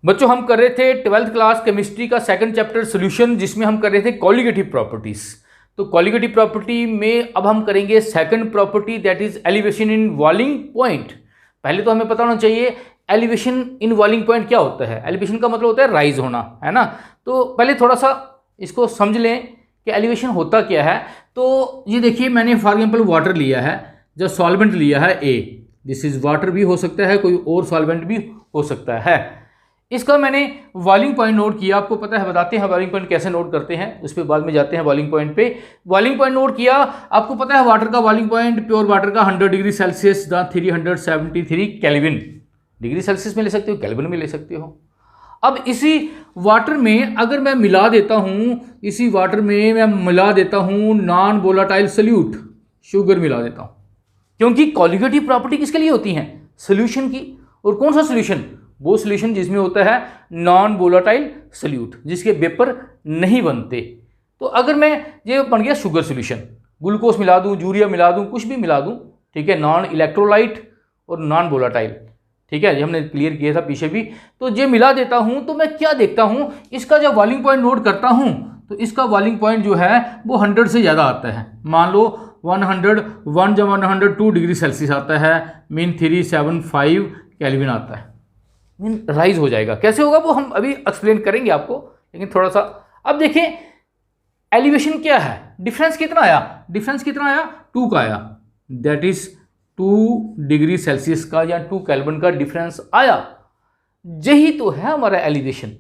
बच्चों हम कर रहे थे 12th क्लास केमिस्ट्री का सेकंड चैप्टर सॉल्यूशन, जिसमें हम कर रहे थे कॉलिगेटिव प्रॉपर्टीज। तो कॉलिगेटिव प्रॉपर्टी में अब हम करेंगे second property, that is elevation in boiling point. पहले तो हमें पता होना चाहिए एलिवेशन इन बॉइलिंग पॉइंट क्या होता है। एलिवेशन का मतलब होता है राइज होना, है ना। तो पहले थोड़ा सा इसको समझ लें कि एलिवेशन होता क्या है। तो ये देखिए, मैंने फॉर एग्जाम्पल वाटर लिया है, जो सॉल्वेंट लिया है ए, दिस इज वाटर भी हो सकता है, कोई और सॉल्वेंट भी हो सकता है। इसका मैंने बॉइलिंग पॉइंट नोट किया, आपको पता है, बताते हैं बॉइलिंग पॉइंट कैसे नोट करते हैं, उस पर बाद में जाते हैं बॉइलिंग पॉइंट पे। बॉइलिंग पॉइंट नोट किया, आपको पता है वाटर का बॉइलिंग पॉइंट, प्योर वाटर का 100 degree Celsius the 373 kelvin. Degree Celsius में ले सकते हो, केल्विन में ले सकते हो। अब इसी वाटर में अगर मैं मिला देता हूं, इसी वाटर में मैं मिला देता हूं नॉन वोलेटाइल सॉल्यूट, शुगर मिला देता हूं, क्योंकि कॉलिगेटिव प्रॉपर्टी किसके लिए होती है? सॉल्यूशन की। और कौन सा सॉल्यूशन? वो सॉल्यूशन जिसमें होता है नॉन वोलेटाइल सॉल्यूट, जिसके वेपर नहीं बनते। तो अगर मैं, ये बन गया शुगर सॉल्यूशन, ग्लूकोज मिला दूं, यूरिया मिला दूं, कुछ भी मिला दूं, ठीक है, नॉन इलेक्ट्रोलाइट और नॉन वोलेटाइल, ठीक है, ये हमने क्लियर किया था पीछे भी। तो ये मिला देता हूं तो मैं क्या देखता हूं, इसका जब बॉइलिंग पॉइंट नोट करता हूं तो इसका बॉइलिंग पॉइंट जो है वो 100 से ज़्यादा आता है। मान लो 101 जब 102 डिग्री सेल्सियस आता है, मीन 375 केल्विन आता है, मीन राइज हो जाएगा। कैसे होगा वो हम अभी एक्सप्लेन करेंगे आपको, लेकिन थोड़ा सा अब देखें एलिवेशन क्या है। डिफरेंस कितना आया? डिफरेंस कितना आया? 2 का आया, दैट इज 2 डिग्री सेल्सियस का या 2 केल्विन का डिफरेंस आया। यही तो है हमारा एलिवेशन,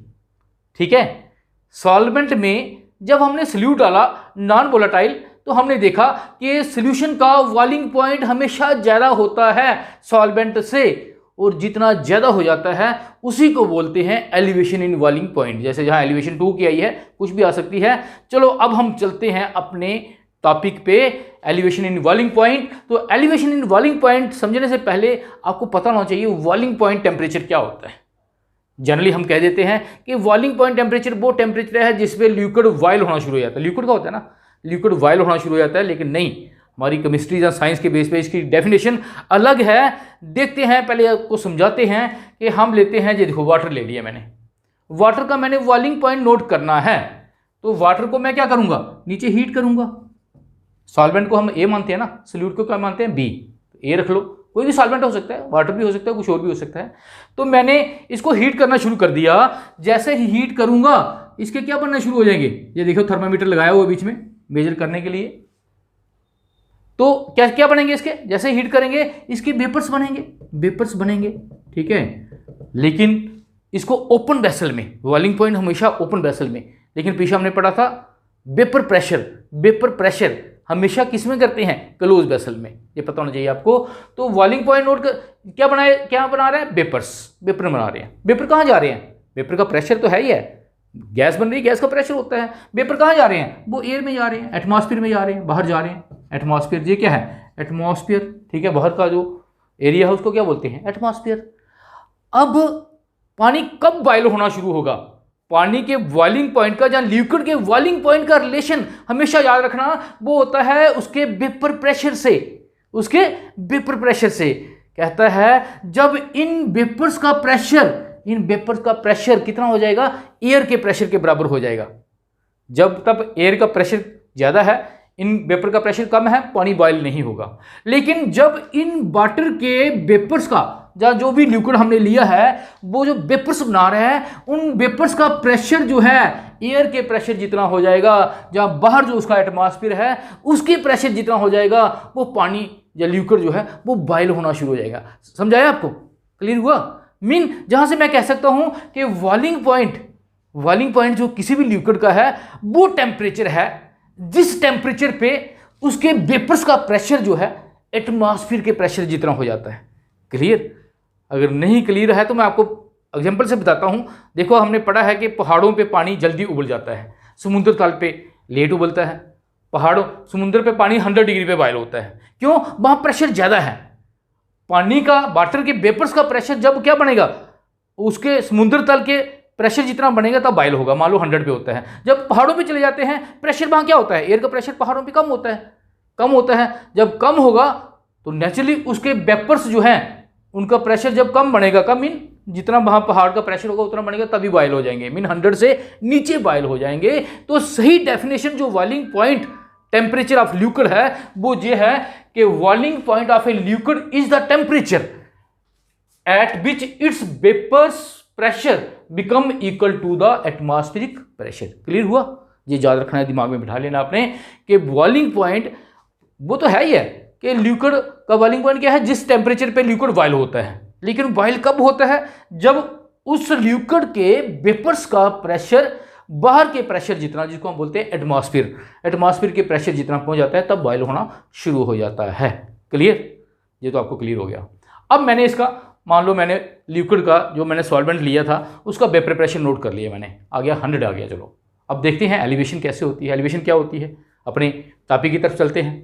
ठीक है। सॉल्वेंट में जब हमने सॉल्यूट डाला नॉन वोलेटाइल, तो हमने देखा कि सॉल्यूशन का बॉइलिंग पॉइंट हमेशा ज़्यादा होता है सॉल्वेंट से, और जितना ज़्यादा हो जाता है उसी को बोलते हैं एलिवेशन इन बॉइलिंग पॉइंट। जैसे जहाँ एलिवेशन 2 की आई है, कुछ भी आ सकती है। चलो अब हम चलते हैं अपने टॉपिक पे, एलिवेशन इन बॉइलिंग पॉइंट। तो एलिवेशन इन बॉइलिंग पॉइंट समझने से पहले आपको पता होना चाहिए बॉइलिंग पॉइंट टेम्परेचर क्या होता है। जनरली हम कह देते हैं कि बॉइलिंग पॉइंट टेम्परेचर वो टेम्परेचर है जिसपे लिक्विड बॉयल होना शुरू हो जाता है। लिक्विड का होता है ना, लिक्विड बॉयल होना शुरू हो जाता है, लेकिन नहीं, हमारी केमिस्ट्री या साइंस के बेस पे इसकी डेफिनेशन अलग है। देखते हैं, पहले आपको समझाते हैं कि हम लेते हैं, ये देखो वाटर ले लिया मैंने, वाटर का मैंने बॉइलिंग पॉइंट नोट करना है। तो वाटर को मैं क्या करूंगा? नीचे हीट करूंगा। सॉल्वेंट को हम ए मानते हैं ना, सॉल्यूट को क्या मानते हैं? बी। ए रख लो, कोई भी सॉल्वेंट हो सकता है, वाटर भी हो सकता है, कुछ और भी हो सकता है। तो मैंने इसको हीट करना शुरू कर दिया। जैसे ही हीट करूंगा इसके क्या बनना शुरू हो जाएंगे? ये देखो थर्मामीटर लगाया हुआ बीच में मेजर करने के लिए। तो क्या क्या बनेंगे इसके? जैसे हीट करेंगे इसके वेपर्स बनेंगे, वेपर्स बनेंगे, ठीक है। लेकिन इसको ओपन वेसल में, बॉइलिंग पॉइंट हमेशा ओपन वेसल में, लेकिन पीछे हमने पढ़ा था वेपर प्रेशर, वेपर प्रेशर हमेशा किस में करते हैं? क्लोज वेसल में। ये पता होना चाहिए आपको। तो बॉइलिंग पॉइंट नोट कर, क्या बनाए, क्या बना रहे हैं? वेपर्स, वेपर बना रहे हैं। वेपर कहाँ जा रहे हैं? वेपर का प्रेशर तो है ही है, गैस बन रही है, गैस का प्रेशर होता है। वेपर कहाँ जा रहे हैं? वो एयर में जा रहे हैं, एटमॉस्फेयर में जा रहे हैं, बाहर जा रहे हैं। एटमॉस्फेयर, ये क्या है? एटमॉस्फेयर, ठीक है, बाहर का जो एरिया है उसको क्या बोलते हैं? एटमॉस्फेयर। अब पानी कब बॉयल होना शुरू होगा? पानी के बॉइलिंग पॉइंट का, जहाँ लिक्विड के बॉइलिंग पॉइंट का रिलेशन हमेशा याद रखना, वो होता है उसके वेपर प्रेशर से, उसके वेपर प्रेशर से। कहता है जब इन वेपर्स का प्रेशर, इन वेपर्स का प्रेशर कितना हो जाएगा? एयर के प्रेशर के बराबर हो जाएगा। जब तक एयर का प्रेशर ज़्यादा है, इन वेपर का प्रेशर कम है, पानी बॉयल नहीं होगा। लेकिन जब इन वाटर के वेपर्स का, जो भी लिक्विड हमने लिया है, वो जो वेपर्स बना रहे हैं, उन वेपर्स का प्रेशर जो है एयर के प्रेशर जितना हो जाएगा, जहाँ बाहर जो उसका एटमॉस्फेयर है उसके प्रेशर जितना हो जाएगा, वो पानी या लिक्विड जो है वो बॉयल होना शुरू हो जाएगा। समझाया आपको? क्लियर हुआ? मीन जहाँ से मैं कह सकता हूँ कि बॉइलिंग पॉइंट जो किसी भी लिक्विड का है, वो टेम्परेचर है जिस टेम्परेचर पे उसके वेपर्स का प्रेशर जो है एटमॉस्फेयर के प्रेशर जितना हो जाता है। क्लियर? अगर नहीं क्लियर है तो मैं आपको एग्जांपल से बताता हूं। देखो, हमने पढ़ा है कि पहाड़ों पे पानी जल्दी उबल जाता है, समुद्र तल पे लेट उबलता है। समुद्र पे पानी 100 डिग्री पे बॉयल होता है। क्यों? वहां प्रेशर ज्यादा है। पानी का, वाटर के वेपर्स का प्रेशर जब क्या बनेगा, उसके समुद्र तल के प्रेशर जितना बनेगा तब बॉयल होगा। मान लो 100 पे होता है। जब पहाड़ों पे चले जाते हैं, प्रेशर वहां क्या होता है? एयर का प्रेशर पहाड़ों पे कम होता है। जब कम होगा तो नेचुरली उसके वेपर्स जो हैं उनका प्रेशर जब कम बनेगा, कम मीन जितना वहाँ पहाड़ का प्रेशर होगा उतना बढ़ेगा तभी बॉयल हो जाएंगे, मीन 100 से नीचे बॉयल हो जाएंगे। तो सही डेफिनेशन जो boiling point temperature of liquid है वो ये है कि boiling point of a liquid is the temperature at which its vapours pressure become equal to the atmospheric pressure. Clear हुआ? ये याद रखना है, दिमाग में बिठा लेना आपने कि बॉइलिंग पॉइंट वो तो है ही है कि लिक्विड का बॉइलिंग पॉइंट क्या है, जिस टेम्परेचर पे लिक्विड बॉयल होता है। लेकिन बॉयल कब होता है? जब उस लिक्विड के वेपर्स का प्रेशर बाहर के प्रेशर जितना, जिसको हम बोलते हैं एटमॉस्फेयर के प्रेशर जितना पहुंच जाता है तब बॉयल होना शुरू हो जाता है। क्लियर? ये तो आपको क्लियर हो गया। अब मैंने इसका, मान लो मैंने लिक्विड का जो मैंने सॉल्वेंट लिया था उसका वेपर प्रेशर नोट कर लिया मैंने, आ गया 100 आ गया। चलो अब देखते हैं एलिवेशन कैसे होती है। एलिवेशन क्या होती है? अपने टॉपिक की तरफ चलते हैं।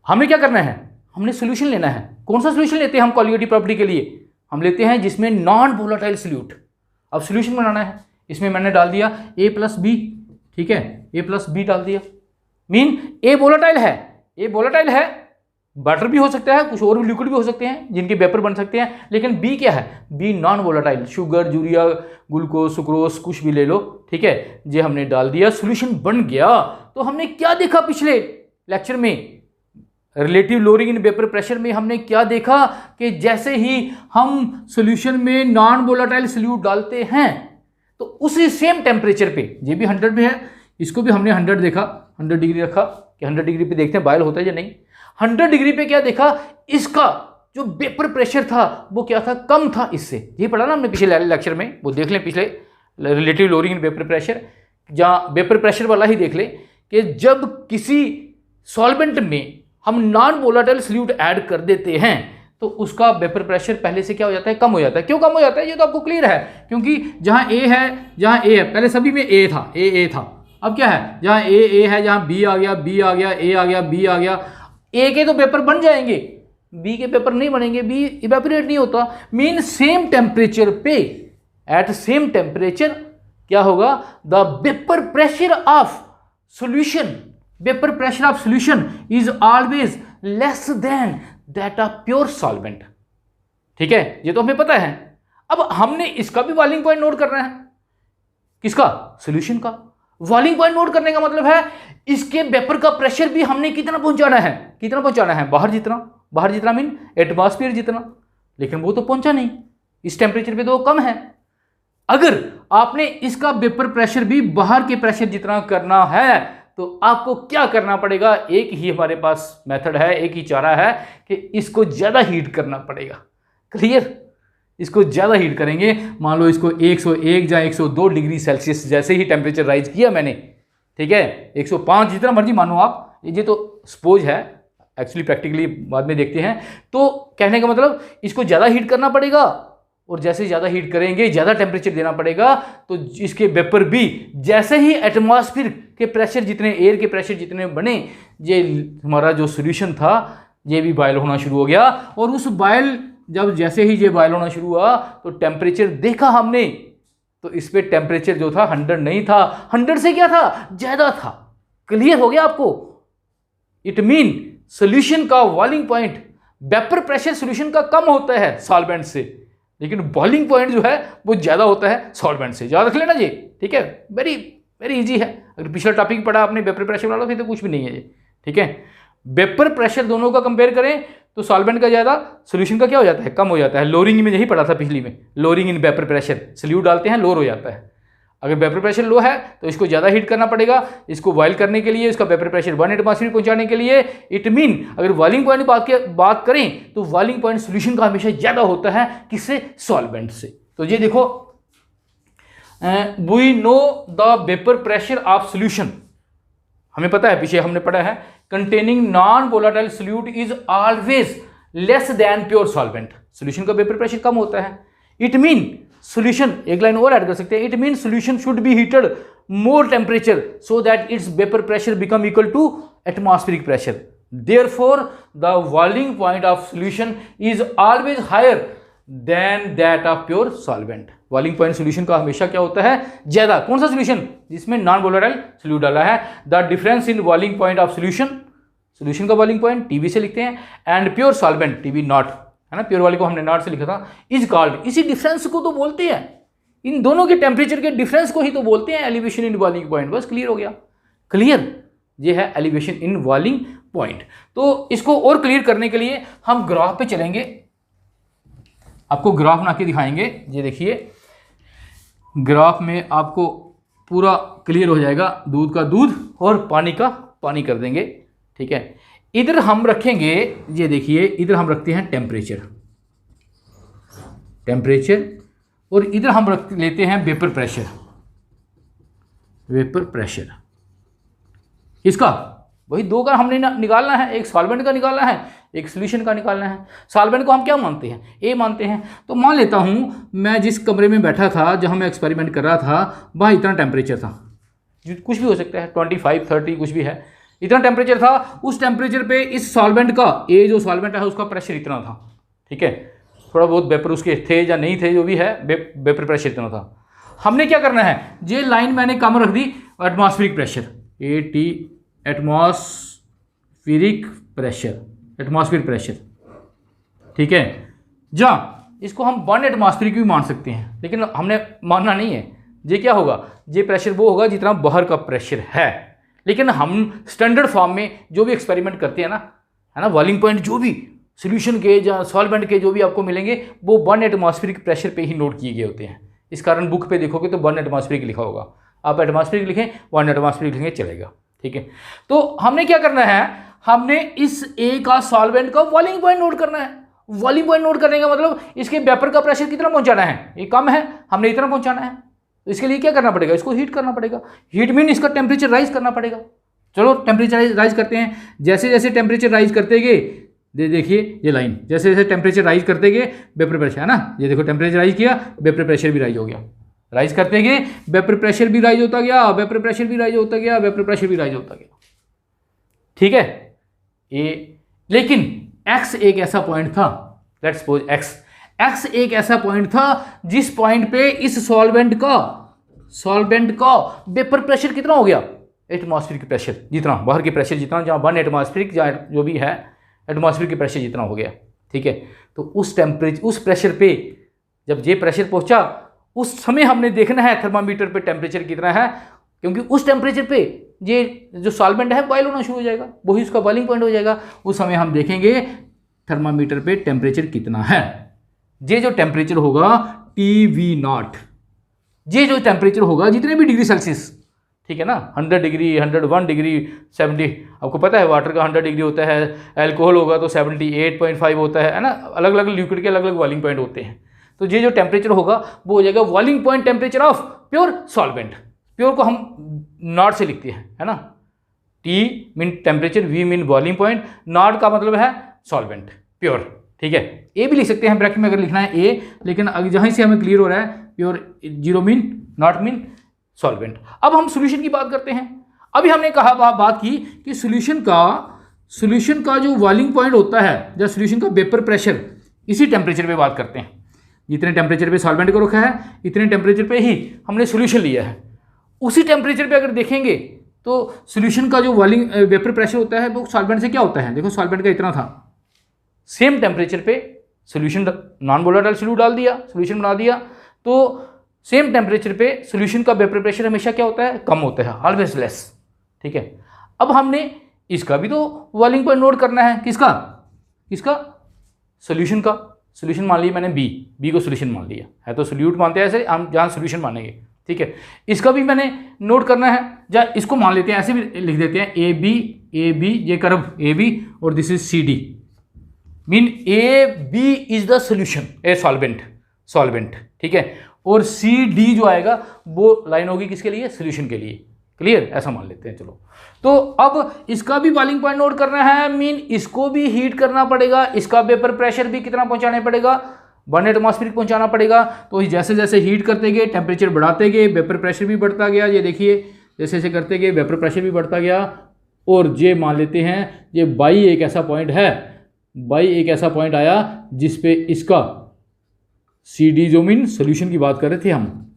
हमें क्या करना है? हमने सोल्यूशन लेना है। कौन सा सोल्यूशन लेते हैं हम कॉलीगेटिव प्रॉपर्टी के लिए? हम लेते हैं जिसमें नॉन वोलेटाइल सोल्यूट। अब सोल्यूशन बनाना है, इसमें मैंने डाल दिया A+B, ठीक है, A+B डाल दिया। मीन A वोलेटाइल है, वाटर भी हो सकता है, कुछ और भी लिक्विड भी हो सकते हैं जिनके वेपर बन सकते हैं, लेकिन B क्या है? B non volatile, sugar, urea, glucose, sucrose, कुछ भी ले लो, ठीक है। ये हमने डाल दिया, सोल्यूशन बन गया। तो हमने क्या देखा पिछले लेक्चर में? Relative lowering in vapour pressure में हमने क्या देखा कि जैसे ही हम सॉल्यूशन में नॉन वोलेटाइल सोल्यूट डालते हैं तो उसी सेम टेम्परेचर पे, ये भी 100 पे है, इसको भी हमने 100 देखा, 100 डिग्री रखा कि 100 डिग्री पे देखते हैं बॉयल होता है या नहीं। 100 डिग्री पे क्या देखा? इसका जो वेपर प्रेशर था वो क्या था? कम था इससे। ये पढ़ा ना हमने पिछले लेक्चर में, वो देख लें पिछले relative lowering in vapour pressure, जहाँ वेपर प्रेशर वाला ही देख लें कि जब किसी सॉल्वेंट में हम नॉन वोलेटाइल सोल्यूट ऐड कर देते हैं तो उसका वेपर प्रेशर पहले से क्या हो जाता है? कम हो जाता है। क्यों कम हो जाता है? ये तो आपको क्लियर है, क्योंकि जहां A है, पहले सभी में A था, अब क्या है? जहां A है, जहां B आ गया, A आ गया, B आ गया, A के तो वेपर बन जाएंगे, B के पेपर नहीं बनेंगे, B इवेपोरेट नहीं होता। मीन सेम टेम्परेचर पे, एट सेम टेम्परेचर क्या होगा? The vapour pressure of solution is always less then that of pure solvent. ठीक है, ये तो हमें पता है। अब हमने इसका भी बॉइलिंग पॉइंट नोट करना है। किसका? सॉल्यूशन का। बॉइलिंग पॉइंट नोट करने का मतलब है इसके वेपर का प्रेशर भी हमने कितना पहुंचाना है? बाहर जितना मीन एटमॉस्फेयर जितना, लेकिन वो तो पहुंचा नहीं, इस टेम्परेचर पे तो वो कम है। अगर आपने इसका वेपर प्रेशर भी बाहर के प्रेशर जितना करना है तो आपको क्या करना पड़ेगा? एक ही हमारे पास मेथड है, एक ही चारा है कि इसको ज़्यादा हीट करना पड़ेगा। क्लियर? इसको ज़्यादा हीट करेंगे। मान लो इसको 101 या 102 डिग्री सेल्सियस जैसे ही टेम्परेचर राइज किया मैंने, ठीक है, 105 जितना मर्जी मानो आप, ये तो सपोज है, एक्चुअली प्रैक्टिकली बाद में देखते हैं। तो कहने का मतलब इसको ज़्यादा हीट करना पड़ेगा, और जैसे ज़्यादा हीट करेंगे ज़्यादा टेम्परेचर देना पड़ेगा, तो इसके वेपर भी जैसे ही एटमॉस्फेयर के प्रेशर जितने, एयर के प्रेशर जितने बने, ये हमारा जो सॉल्यूशन था ये भी बॉयल होना शुरू हो गया। और उस बॉयल, जब जैसे ही ये बॉयल होना शुरू हुआ तो टेम्परेचर देखा हमने, तो इस पर टेम्परेचर जो था 100 नहीं था, 100 से क्या था? ज़्यादा था। क्लियर हो गया आपको? इट मीन सॉल्यूशन का boiling point, vapour pressure solution का कम होता है सॉल्वेंट से, लेकिन बॉइलिंग पॉइंट जो है वो ज़्यादा होता है सॉल्वेंट से। याद रख लेना जी, ठीक है, वेरी वेरी इजी है। अगर पिछला टॉपिक पढ़ा आपने वेपर प्रेशर वाला, फिर तो कुछ भी नहीं है ये, ठीक है। वेपर प्रेशर दोनों का कंपेयर करें तो सॉल्वेंट का ज़्यादा, सॉल्यूशन का क्या हो जाता है? कम हो जाता है। लोअरिंग में यही पढ़ा था पिछली में, lowering in vapour pressure, solute डालते हैं लोअर हो जाता है। अगर वेपर प्रेशर लो है तो इसको ज़्यादा हीट करना पड़ेगा, इसको बॉयल करने के लिए, इसका वेपर प्रेशर 1 एटमॉस्फेयर पहुंचाने के लिए। इट मीन अगर बॉइलिंग पॉइंट बात करें तो बॉइलिंग पॉइंट सॉल्यूशन का हमेशा ज़्यादा होता है, किससे? सॉल्वेंट से। तो ये देखो, we know the vapour pressure of solution, हमें पता है, पीछे हमने पढ़ा है, containing non volatile solute is always less than pure solvent. Solution का वेपर प्रेशर कम होता है। इट मीन सॉल्यूशन, एक लाइन और ऐड कर सकते हैं, it mean solution should be heated more temperature so that its vapour pressure become equal to atmospheric pressure. Therefore the boiling point of solution is always higher than that of pure solvent. Boiling point solution का हमेशा क्या होता है? ज्यादा। कौन सा solution? जिसमें non volatile solute डाला है। The difference in boiling point of solution, solution का बॉइलिंग पॉइंट TB से लिखते हैं, and pure solvent TB not, है ना, प्योर वाले को हमने नॉट से लिखा था, इज कॉल्ड, इसी डिफरेंस को तो बोलते हैं, इन दोनों के टेम्परेचर के डिफरेंस को ही तो बोलते हैं एलिवेशन इन बॉइलिंग पॉइंट। बस क्लियर हो गया, क्लियर, ये है एलिवेशन इन बॉइलिंग पॉइंट। तो इसको और क्लियर करने के लिए हम ग्राफ पे चलेंगे, आपको ग्राफ बना के दिखाएंगे। ये देखिए, ग्राफ में आपको पूरा क्लियर हो जाएगा, दूध का दूध और पानी का पानी कर देंगे, ठीक है। इधर हम रखेंगे, ये देखिए, इधर हम रखते हैं टेम्परेचर, टेम्परेचर, और इधर हम रख लेते हैं वेपर प्रेशर, वेपर प्रेशर। इसका वही दो का हमने निकालना है, एक सॉल्वेंट का निकालना है, एक सॉल्यूशन का निकालना है। सॉल्वेंट को हम क्या मानते हैं, ए मानते हैं। तो मान लेता हूँ मैं जिस कमरे में बैठा था, जहाँ मैं एक्सपेरिमेंट कर रहा था, वहाँ इतना टेम्परेचर था, कुछ भी हो सकता है, 25, 30 कुछ भी है, इतना टेम्परेचर था। उस टेम्परेचर पे इस सॉल्वेंट का, ए जो सॉल्वेंट है उसका प्रेशर इतना था, ठीक है। थोड़ा बहुत वेपर उसके थे या नहीं थे, जो भी है, वेपर प्रेशर इतना था। हमने क्या करना है, ये लाइन मैंने कम रख दी, atmospheric pressure, at, atmospheric pressure, atmospheric pressure, ठीक है। जहाँ इसको हम 1 एटमॉस्फेरिक भी मान सकते हैं, लेकिन हमने मानना नहीं है। ये क्या होगा, ये प्रेशर वो होगा जितना बाहर का प्रेशर है। लेकिन हम स्टैंडर्ड फॉर्म में जो भी एक्सपेरिमेंट करते हैं ना, है ना, बॉइलिंग पॉइंट जो भी सॉल्यूशन के या सॉल्वेंट के जो भी आपको मिलेंगे, वो 1 एटमॉस्फेरिक प्रेशर पे ही नोट किए गए होते हैं। इस कारण बुक पे देखोगे तो 1 एटमॉस्फेरिक लिखा होगा, आप एटमॉस्फेरिक लिखें, 1 एटमॉस्फेरिक लिखेंगे, चलेगा, ठीक है। तो हमने क्या करना है, हमने इस ए का सॉल्वेंट का बॉइलिंग पॉइंट नोट करना है। बॉइलिंग पॉइंट नोट करने का मतलब इसके वेपर का प्रेशर कितना पहुंचाना है, ये कम है, हमने इतना पहुंचाना है। तो इसके लिए क्या करना पड़ेगा, इसको हीट करना पड़ेगा। हीट मीन इसका टेम्परेचर राइज करना पड़ेगा। चलो टेम्परेचर राइज करते हैं। जैसे जैसे टेम्परेचर राइज करते गए, देखिए ये लाइन, जैसे जैसे टेम्परेचर राइज करते गए वेपर प्रेशर, है ना, ये देखो टेम्परेचर राइज किया, वेपर प्रेशर भी राइज हो गया। राइज करते गए वेपर प्रेशर भी राइज होता गया, वेपर प्रेशर भी राइज होता गया, वेपर प्रेशर भी राइज होता गया, ठीक है। लेकिन x एक ऐसा पॉइंट था, लेट्स सपोज x एक ऐसा पॉइंट था जिस पॉइंट पे इस सॉल्वेंट का वेपर प्रेशर कितना हो गया, एटमॉस्फेरिक प्रेशर जितना, बाहर के प्रेशर जितना, जहाँ 1 एटमॉस्फेरिक जो भी है एटमॉस्फेरिक के प्रेशर जितना हो गया, ठीक है। तो उस टेम्परेचर, उस प्रेशर पे जब ये प्रेशर पहुंचा, उस समय हमने देखना है थर्मामीटर पे टेम्परेचर कितना है, क्योंकि उस टेम्परेचर पे ये जो सॉल्वेंट है बॉयल होना शुरू हो जाएगा, वही उसका बॉइलिंग पॉइंट हो जाएगा। उस समय हम देखेंगे थर्मामीटर पे टेम्परेचर कितना है। ये जो टेम्परेचर होगा TV0, ये जो टेम्परेचर होगा जितने भी डिग्री सेल्सियस, ठीक है ना, 100 डिग्री, 101 डिग्री, 70, आपको पता है वाटर का 100 डिग्री होता है, अल्कोहल होगा तो 78.5 होता है ना, अलग अलग लिक्विड के अलग अलग बॉइलिंग पॉइंट होते हैं। तो ये जो टेम्परेचर होगा वो हो जाएगा boiling point temperature of pure solvent. Pure को हम नॉट से लिखते हैं, है ना, T mean temperature, V mean boiling point, not का मतलब है सॉल्वेंट प्योर, ठीक है। ए भी लिख सकते हैं ब्रैकेट में अगर लिखना है ए, लेकिन जहाँ से हमें क्लियर हो रहा है pure, 0 mean not mean solvent. अब हम सॉल्यूशन की बात करते हैं। अभी हमने कहा बात की कि सॉल्यूशन का जो बॉइलिंग पॉइंट होता है, या सॉल्यूशन का वेपर प्रेशर, इसी टेम्परेचर पे बात करते हैं। जितने टेम्परेचर पे सॉल्वेंट को रखा है, इतने टेम्परेचर पे ही हमने सॉल्यूशन लिया है। उसी टेम्परेचर पे अगर देखेंगे तो सॉल्यूशन का जो बॉइलिंग वेपर प्रेशर होता है वो सॉल्वेंट से क्या होता है, देखो सॉल्वेंट का इतना था, सेम टेम्परेचर पे सॉल्यूशन नॉन वोलेटाइल सॉल्यूट डाल दिया, सॉल्यूशन बना दिया, तो सेम टेम्परेचर पे सॉल्यूशन का वेपर प्रेशर हमेशा क्या होता है, कम होता है, ऑलवेज लेस, ठीक है। अब हमने इसका भी तो बॉइलिंग पॉइंट नोट करना है, किसका सॉल्यूशन का। सॉल्यूशन मान लिया मैंने बी को सॉल्यूशन मान लिया है, तो सॉल्यूट मानते हैं ऐसे हम, जहाँ सॉल्यूशन मानेंगे, ठीक है। इसका भी मैंने नोट करना है, या इसको मान लेते हैं, ऐसे भी लिख देते हैं ए बी, ये कर्व AB और this is CD, mean AB is the solution, a solvent, ठीक है। और CD जो आएगा वो लाइन होगी किसके लिए, सॉल्यूशन के लिए, क्लियर, ऐसा मान लेते हैं। चलो, तो अब इसका भी बॉइलिंग पॉइंट नोट करना है, मीन इसको भी हीट करना पड़ेगा, इसका वेपर प्रेशर भी कितना पहुंचाने पड़ेगा, 1 एटमॉस्फेरिक पहुंचाना पड़ेगा। तो जैसे जैसे हीट करते गए, टेम्परेचर बढ़ाते गए, वेपर प्रेशर भी बढ़ता गया, ये देखिए जैसे जैसे करते गए वेपर प्रेशर भी बढ़ता गया। और ये मान लेते हैं ये बाई एक ऐसा पॉइंट आया जिसपे इसका CD जो मीन सोल्यूशन की बात कर रहे थे हम,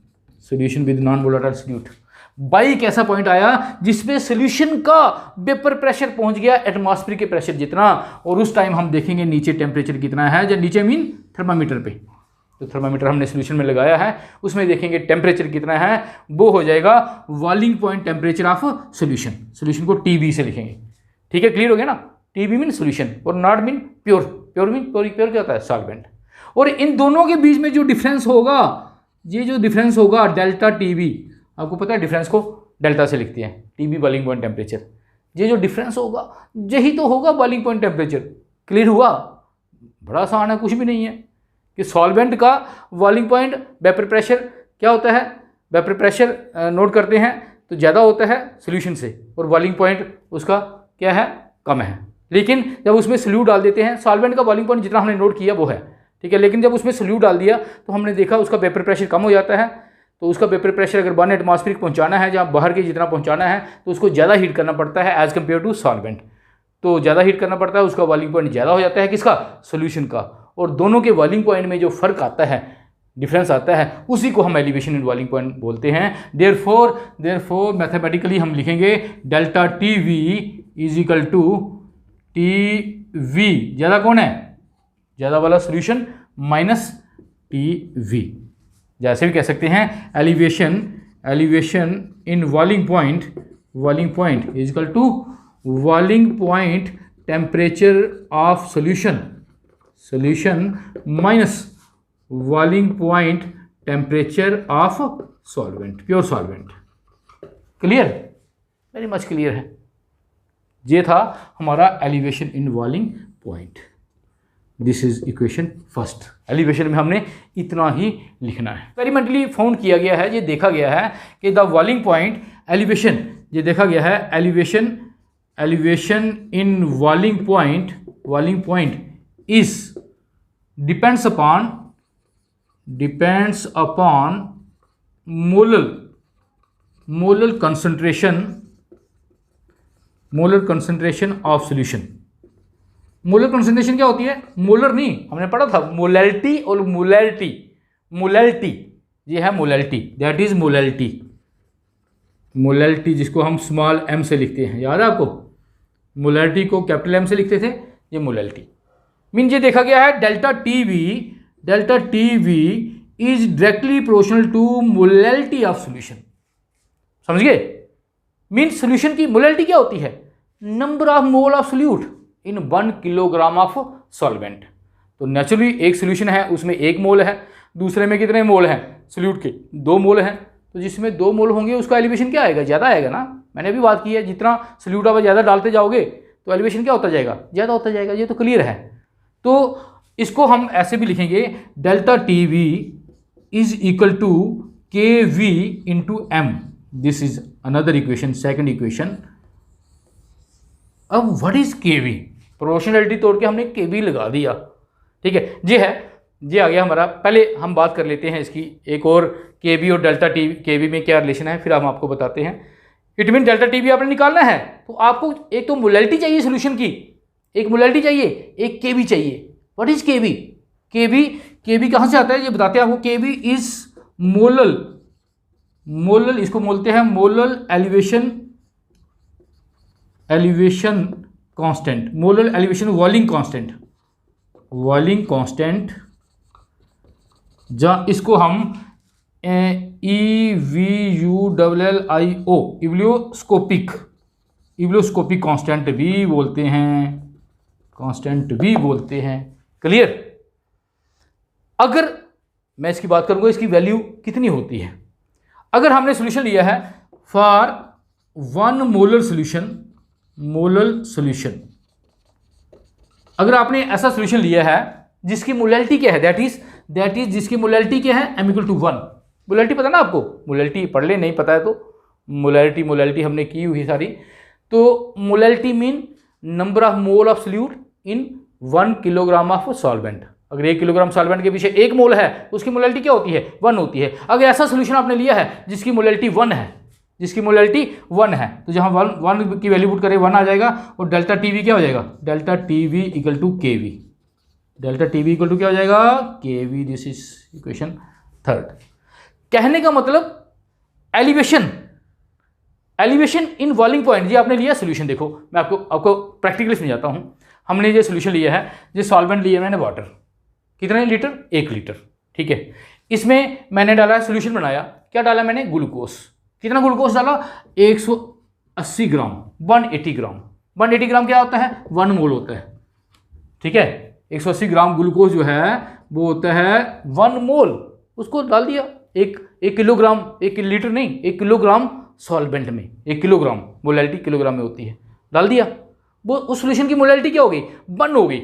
solution with non volatile solute, by एक ऐसा पॉइंट आया जिसपे सोल्यूशन का वेपर प्रेशर पहुंच गया एटमॉस्फेयर के प्रेशर जितना, और उस टाइम हम देखेंगे नीचे टेम्परेचर कितना है, जब नीचे मीन थर्मामीटर पे, तो थर्मामीटर हमने सोल्यूशन में लगाया है उसमें देखेंगे टेम्परेचर कितना है, वो हो जाएगा boiling point temperature of solution. Solution को TB से लिखेंगे, ठीक है, क्लियर हो गया ना। TB मीन सोल्यूशन और not mean pure. Pure mean pure क्या होता है, सॉल्वेंट। और इन दोनों के बीच में जो डिफरेंस होगा, ये जो डिफरेंस होगा डेल्टा TB, आपको पता है डिफरेंस को डेल्टा से लिखते हैं, TB बॉइलिंग पॉइंट टेम्परेचर, ये जो डिफरेंस होगा यही तो होगा बॉइलिंग पॉइंट टेम्परेचर। क्लियर हुआ, बड़ा आसान है, कुछ भी नहीं है कि सॉल्वेंट का बॉइलिंग पॉइंट वेपर प्रेशर क्या होता है, वेपर प्रेशर नोट करते हैं तो ज़्यादा होता है सोल्यूशन से, और बॉइलिंग पॉइंट उसका क्या है, कम है। लेकिन जब उसमें सोल्यूट डाल देते हैं, सॉल्वेंट का बॉइलिंग पॉइंट जितना हमने नोट किया वो है, ठीक है, लेकिन जब उसमें सोल्यूट डाल दिया तो हमने देखा उसका वेपर प्रेशर कम हो जाता है। तो उसका वेपर प्रेशर अगर 1 एटमॉस्फेयर पहुंचाना है, जहाँ बाहर के जितना पहुंचाना है, तो उसको ज़्यादा हीट करना पड़ता है एज़ कम्पेयर टू सॉल्वेंट। तो ज़्यादा हीट करना पड़ता है, उसका बॉइलिंग पॉइंट ज़्यादा हो जाता है, किसका, सोल्यूशन का। और दोनों के बॉइलिंग पॉइंट में जो फ़र्क आता है, डिफरेंस आता है, उसी को हम एलिवेशन इन बॉइलिंग पॉइंट बोलते हैं। देयरफॉर मैथमेटिकली हम लिखेंगे delta TB is equal to TV, ज़्यादा कौन है, ज़्यादा वाला सोल्यूशन, माइनस TV। जैसे भी कह सकते हैं elevation in boiling point is equal to boiling point temperature of solution minus boiling point temperature of solvent, pure solvent. Clear, very much clear है। ये था हमारा elevation in boiling point. This is equation first. Elevation में हमने इतना ही लिखना है। Experimentally found किया गया है, ये देखा गया है कि द बॉइलिंग पॉइंट एलिवेशन, ये देखा गया है elevation in boiling point is depends upon molar concentration of solution. Molar concentration क्या होती है, मोलर नहीं, हमने पढ़ा था मोलैलिटी और मोलैलिटी, ये है मोलैलिटी, दैट इज मोलैलिटी जिसको हम स्मॉल m से लिखते हैं, याद है आपको, मोलैलिटी को कैपिटल M से लिखते थे, ये मोलैलिटी। मीन ये देखा गया है delta TB is directly proportional to molality of solution. समझ गए, मीन सोल्यूशन की मोलैलिटी क्या होती है, number of mole of solute in 1 kilogram of solvent. तो नेचुरली एक सोल्यूशन है उसमें 1 मोल है, दूसरे में कितने मोल हैं, सोल्यूट के 2 मोल हैं, तो जिसमें 2 मोल होंगे उसका एलिवेशन क्या आएगा, ज़्यादा आएगा ना। मैंने अभी बात की है, जितना सोल्यूट आप ज़्यादा डालते जाओगे तो एलिवेशन क्या होता जाएगा, ज़्यादा होता जाएगा, ये तो क्लियर है। तो इसको हम ऐसे भी लिखेंगे delta TB is equal to KV into M। This is another equation, second equation. अब व्हाट इज KV, प्रोपोर्शनलिटी तोड़ के हमने KV लगा दिया, ठीक है, ये है, ये आ गया हमारा। पहले हम बात कर लेते हैं इसकी एक और, KV और डेल्टा KV में क्या रिलेशन है, फिर हम आपको बताते हैं। इट मीन डेल्टा TB आपने निकालना है तो आपको एक तो मोलैलिटी चाहिए सोल्यूशन की, एक मोलैलिटी चाहिए, एक KV चाहिए। व्हाट इज KV, KV कहाँ से आता है ये बताते हैं आपको। KV इज मोलल, इसको बोलते हैं molal elevation constant, molal elevation boiling constant, जहाँ इसको हम EVULLIO इवलोस्कोपिक कांस्टेंट भी बोलते हैं, क्लियर। अगर मैं इसकी बात करूंगा इसकी वैल्यू कितनी होती है, अगर हमने सॉल्यूशन लिया है फॉर 1 मोलर सॉल्यूशन, अगर आपने ऐसा सॉल्यूशन लिया है जिसकी मोलैलिटी क्या है, दैट इज जिसकी मोलैलिटी क्या है, m = 1। मोलैलिटी पता ना आपको, मोलैलिटी पढ़ ले, नहीं पता है तो मोलैलिटी हमने की हुई सारी। तो molality mean number of mole of solute in 1 kilogram of solvent. अगर 1 किलोग्राम सॉल्वेंट के पीछे 1 मोल है उसकी मोलैलिटी क्या होती है, 1 होती है। अगर ऐसा सोल्यूशन आपने लिया है जिसकी मोलैलिटी 1 है, तो जहां 1 की वैल्यू पुट करें 1 आ जाएगा, और डेल्टा TB क्या हो जाएगा, delta TB equal to KV, क्या हो जाएगा, KV। This is equation third. कहने का मतलब elevation elevation in boiling point, ये आपने लिया सोल्यूशन। देखो मैं आपको प्रैक्टिकली समझाता हूँ। हमने ये सोल्यूशन लिया है, ये सॉल्वेंट लिया मैंने वाटर, कितने लीटर? 1 लीटर, ठीक है। इसमें मैंने डाला सोल्यूशन बनाया, क्या डाला मैंने? ग्लूकोज। कितना ग्लूकोज डाला? 180 ग्राम, 180 ग्राम। 180 ग्राम क्या होता है? 1 मोल होता है, ठीक है। 180 ग्राम ग्लूकोज जो है वो होता है 1 मोल। उसको डाल दिया 1 किलोग्राम, 1 लीटर नहीं, 1 किलोग्राम सॉल्वेंट में, 1 किलोग्राम मोलैलिटी किलोग्राम में होती है, डाल दिया। वो उस सोल्यूशन की मोलैलिटी क्या हो गई? 1 हो गई,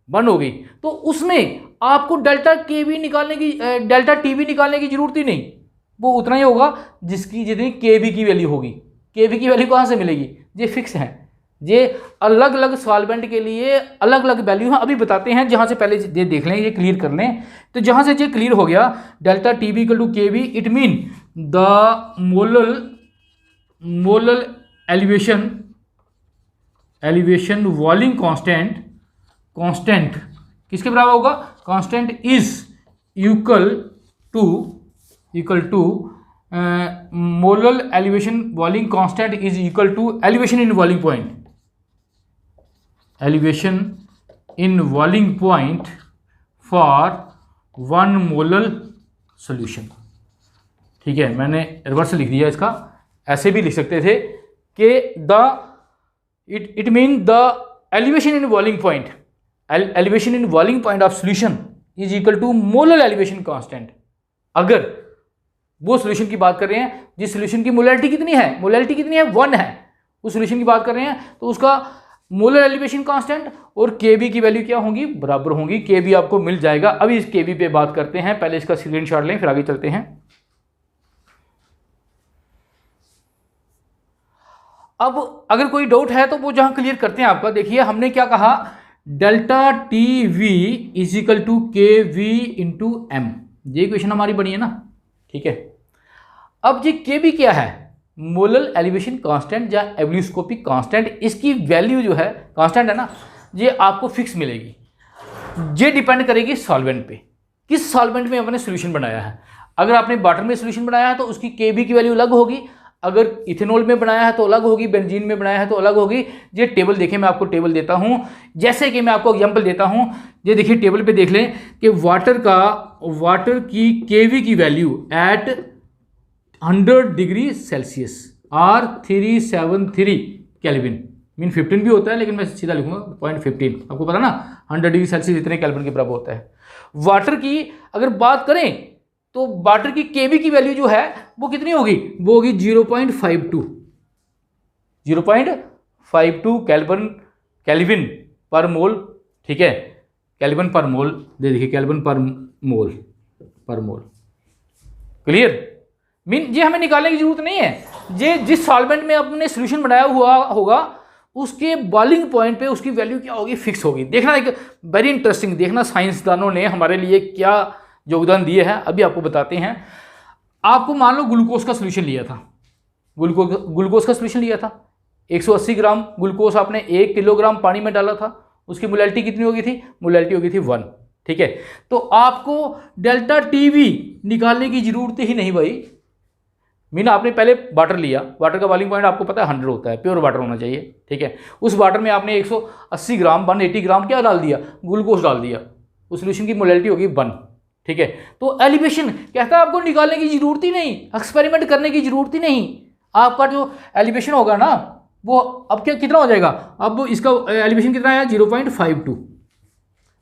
1 हो गई। तो उसमें आपको डेल्टा के भी निकालने की, डेल्टा टी भी निकालने की जरूरत ही नहीं, वो उतना ही होगा जिसकी जितनी के बी की वैल्यू होगी। के बी की वैल्यू कहाँ से मिलेगी? ये फिक्स है, ये अलग अलग सॉल्वेंट के लिए अलग अलग वैल्यू है। अभी बताते हैं, जहाँ से पहले ये देख लें, ये क्लियर कर लें। तो जहाँ से ये क्लियर हो गया, delta T B equal to K B, it mean the molal elevation volume constant किसके बराबर होगा? Constant is equal to molal elevation volume constant is equal to elevation in boiling point, elevation in boiling point for 1 molal solution, ठीक है। मैंने reverse लिख दिया इसका, ऐसे भी लिख सकते थे कि it mean the elevation in boiling point, elevation in boiling point of solution is equal to molal elevation constant. अगर वो सॉल्यूशन की बात कर रहे हैं जिस सॉल्यूशन की मोलैलिटी कितनी है? मोलैलिटी कितनी है? 1 है। उस सॉल्यूशन की बात कर रहे हैं तो उसका मोलर एलिवेशन कांस्टेंट और के बी की वैल्यू क्या होंगी? बराबर होंगी। के बी आपको मिल जाएगा। अभी इस के बी पे बात करते हैं, पहले इसका स्क्रीनशॉट लें फिर आगे चलते हैं। अब अगर कोई डाउट है तो वो जहां क्लियर करते हैं आपका। देखिए हमने क्या कहा, delta T V is equal to K V into M, ये इक्वेशन हमारी बनी है ना, ठीक है। अब ये के बी क्या है? मोलल एलिवेशन कांस्टेंट या एब्ल्यूस्कोपिक कांस्टेंट। इसकी वैल्यू जो है, कांस्टेंट है ना, ये आपको फिक्स मिलेगी। ये डिपेंड करेगी सॉल्वेंट पे, किस सॉल्वेंट में आपने सोल्यूशन बनाया है। अगर आपने वाटर में सोल्यूशन बनाया है तो उसकी के बी की वैल्यू अलग होगी, अगर इथेनॉल में बनाया है तो अलग होगी, बेंजीन में बनाया है तो अलग होगी। ये टेबल देखें, मैं आपको टेबल देता हूं, जैसे कि मैं आपको एग्जांपल देता हूं। ये देखिए टेबल पे देख लें कि वाटर की केवी की value at 100 degree Celsius are 373 kelvin, mean 15 भी होता है लेकिन मैं सीधा लिखूंगा 0.15। आपको पता ना 100 डिग्री सेल्सियस इतने केल्विन के बराबर होता है। वाटर की अगर बात करें तो वाटर की केवी की वैल्यू जो है वो कितनी होगी? वो होगी 0.52 केल्विन पर मोल, ठीक है। केल्विन पर मोल, देखिए केल्विन पर मोल, क्लियर। मीन ये हमें निकालने की जरूरत नहीं है। ये जिस सॉल्वेंट में आपने सोल्यूशन बनाया हुआ होगा उसके बॉइलिंग पॉइंट पे उसकी वैल्यू क्या होगी? फिक्स होगी। देखना एक वेरी इंटरेस्टिंग, देखना साइंसदानों ने हमारे लिए क्या योगदान दिए हैं, अभी आपको बताते हैं। आपको मान लो ग्लूकोज का सोल्यूशन लिया था, ग्लूकोज का सोल्यूशन लिया था, 180 ग्राम ग्लूकोज आपने 1 किलोग्राम पानी में डाला था, उसकी मोलैलिटी कितनी हो गई थी? मोलैलिटी हो गई थी 1, ठीक है। तो आपको डेल्टा टीवी निकालने की जरूरत ही नहीं भाई। मीन आपने पहले वाटर लिया, वाटर का बॉइलिंग पॉइंट आपको पता है 100 होता है, प्योर वाटर होना चाहिए, ठीक है। उस वाटर में आपने 180 ग्राम 180 ग्राम क्या डाल दिया? ग्लूकोज डाल दिया, उस सोल्यूशन की मोलैलिटी होगी 1, ठीक है। तो एलिवेशन कहता है आपको निकालने की जरूरत ही नहीं, एक्सपेरिमेंट करने की जरूरत ही नहीं। आपका जो एलिवेशन होगा ना वो अब क्या कितना हो जाएगा? अब इसका एलिवेशन कितना है? 0.52।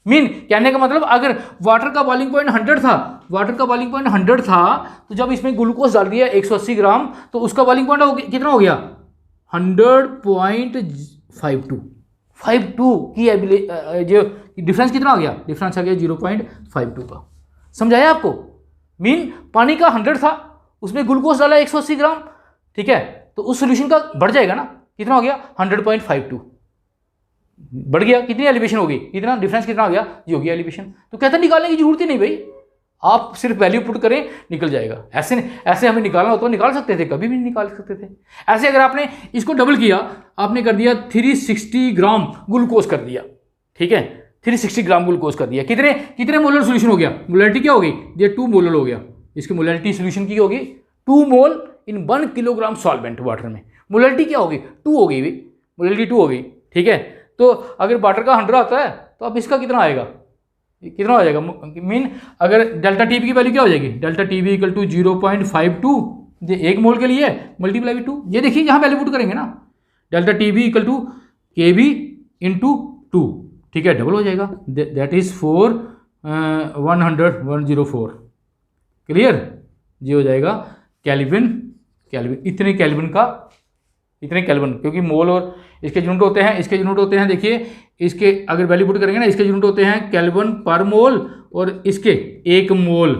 मीन कहने का मतलब अगर वाटर का बॉइलिंग पॉइंट 100 था, तो जब इसमें ग्लूकोज डाल दिया 180 ग्राम तो उसका बॉइलिंग पॉइंट कितना हो गया? 100.52 की जो डिफरेंस कितना आ गया? डिफरेंस आ गया 0.52 का। समझाया आपको? मीन पानी का 100 था, उसमें ग्लूकोज डाला 180 ग्राम, ठीक है। तो उस सोल्यूशन का बढ़ जाएगा ना, कितना हो गया? 100.52 बढ़ गया। कितनी एलिवेशन होगी? कितना डिफरेंस कितना आ गया? ये हो गया एलिवेशन। तो कहता निकालने की जरूरत ही नहीं भाई, आप सिर्फ वैल्यू पुट करें निकल जाएगा। ऐसे हमें निकालना हो तो निकाल सकते थे, कभी भी नहीं निकाल सकते थे। ऐसे अगर आपने इसको डबल किया, आपने कर दिया 360 ग्राम ग्लूकोज कर दिया, ठीक है, 360 ग्राम ग्लूकोज कर दिया। कितने मोलर सोल्यूशन हो गया? मोलैलिटी क्या हो गई? ये 2 मोलर हो गया। इसकी मोलैलिटी सोल्यूशन की होगी 2 मोल इन 1 किलोग्राम सॉल्वेंट वाटर में। मोलैलिटी क्या होगी, 2 हो गई भाई, मोलैलिटी 2 हो गई, ठीक है। तो अगर वाटर का 100 आता है तो अब इसका कितना आएगा, कितना हो जाएगा, मीन अगर डेल्टा टी बी की वैल्यू क्या हो जाएगी, delta T B equal to 0.52, ये 1 मोल के लिए मल्टीप्लाई बाई 2, ये देखिए यहाँ वैल्यू पुट करेंगे ना, delta T B equal to K B into 2, ठीक है, डबल हो जाएगा, दैट इज 104, क्लियर, ये हो जाएगा केल्विन, इतने केल्विन, क्योंकि मोल और इसके यूनिट होते हैं, देखिए इसके अगर वैल्यू पुट करेंगे ना, इसके यूनिट होते हैं केल्विन पर मोल, और इसके 1 मोल,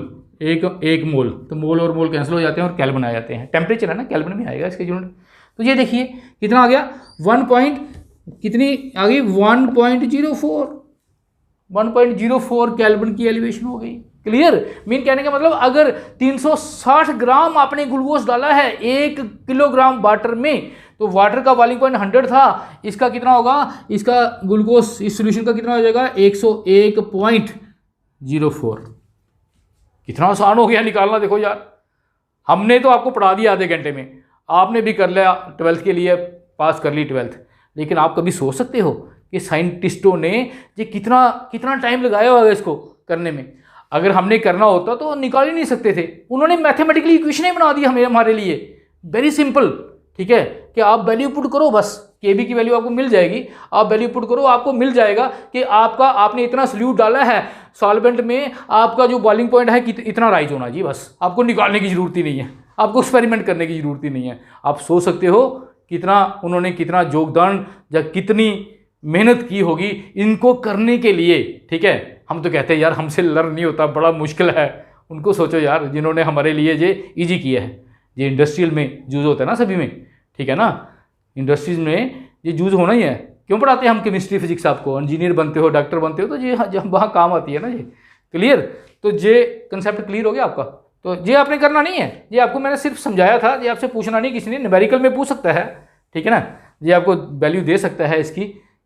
तो मोल और मोल कैंसिल हो जाते हैं और केल्विन आ जाते हैं, टेम्परेचर है ना, केल्विन में आएगा इसके यूनिट। तो ये देखिए कितना आ गया, 1.04 केल्विन की एलिवेशन हो गई, क्लियर। मीन कहने का मतलब अगर 360 ग्राम आपने ग्लूकोज डाला है 1 किलोग्राम वाटर में, तो वाटर का बॉइलिंग पॉइंट 100 था, इसका कितना होगा, इसका ग्लूकोज इस सॉल्यूशन का कितना हो जाएगा 101.04। कितना आसान हो गया निकालना, देखो यार, हमने तो आपको पढ़ा दिया आधे घंटे में, आपने भी कर लिया 12th के लिए, पास कर ली 12th, लेकिन आप कभी सोच सकते हो कि साइंटिस्टों ने ये कितना टाइम लगाया होगा इसको करने में। अगर हमने करना होता तो निकाल ही नहीं सकते थे, उन्होंने मैथमेटिकली इक्वेशन बना दी हमारे लिए, वेरी सिंपल, ठीक है, कि आप वैल्यू पुट करो, बस केबी की वैल्यू आपको मिल जाएगी, आप वैल्यू पुट करो, आपको मिल जाएगा कि आपने इतना सॉल्यूट डाला है सॉल्वेंट में, आपका जो बॉइलिंग पॉइंट है इतना राइज होना जी, बस आपको निकालने की जरूरत ही नहीं है, आपको एक्सपेरिमेंट करने की जरूरत ही नहीं है। आप सोच सकते हो उन्होंने कितना योगदान या कितनी मेहनत की होगी इनको करने के लिए, ठीक है। हम तो कहते हैं यार हमसे लर्न नहीं होता, बड़ा मुश्किल है, उनको सोचो यार जिन्होंने हमारे लिए ये ईजी किया है। ये इंडस्ट्रियल में यूज़ होता है ना सभी में, ठीक है ना, इंडस्ट्रीज में ये यूज़ होना ही है। क्यों पढ़ाते हैं हम केमिस्ट्री फिजिक्स, आपको इंजीनियर बनते हो, डॉक्टर बनते हो, तो ये जब वहाँ काम आती है ना ये, क्लियर। तो ये कंसेप्ट क्लियर हो गया आपका, तो ये आपने करना नहीं है, ये आपको मैंने सिर्फ समझाया था, ये आपसे पूछना नहीं, किसी ने न्यूमेरिकल में पूछ सकता है, ठीक है ना, ये आपको वैल्यू दे सकता है इसकी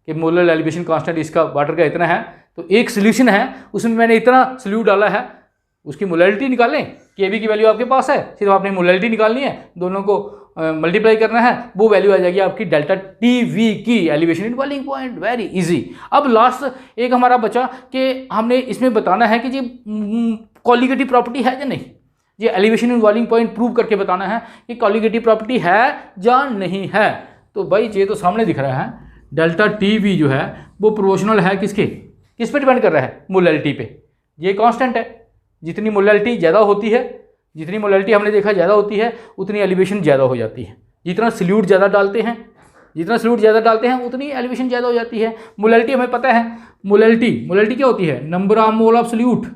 कि मोलर एलिवेशन कांस्टेंट इसका वाटर का इतना है, तो एक सोल्यूशन है उसमें मैंने इतना सोल्यूट डाला है, उसकी मोलैलिटी निकालें, केबी की वैल्यू आपके पास है, सिर्फ आपने मोलैलिटी निकालनी है, दोनों को मल्टीप्लाई करना है, वो वैल्यू आ जाएगी आपकी डेल्टा टीवी की elevation in boiling point, very easy. अब लास्ट एक हमारा बचा कि हमने इसमें बताना है कि ये कॉलिगेटिव प्रॉपर्टी है या नहीं, ये elevation in boiling point prove करके बताना है कि कॉलिगेटिव प्रॉपर्टी है या नहीं है। तो भाई ये तो सामने दिख रहा है, डेल्टा टीवी जो है वो प्रोपोर्शनल है किस पे डिपेंड कर रहा है, मोलैलिटी पे। ये कांस्टेंट है, जितनी मोलैलिटी ज़्यादा होती है, जितनी मोलैलिटी हमने देखा ज़्यादा होती है, उतनी एलिवेशन ज़्यादा हो जाती है। जितना सॉल्यूट ज़्यादा डालते हैं उतनी एलिवेशन ज़्यादा हो जाती है। मोलैलिटी हमें पता है, मोलैलिटी क्या होती है, number of mole of solute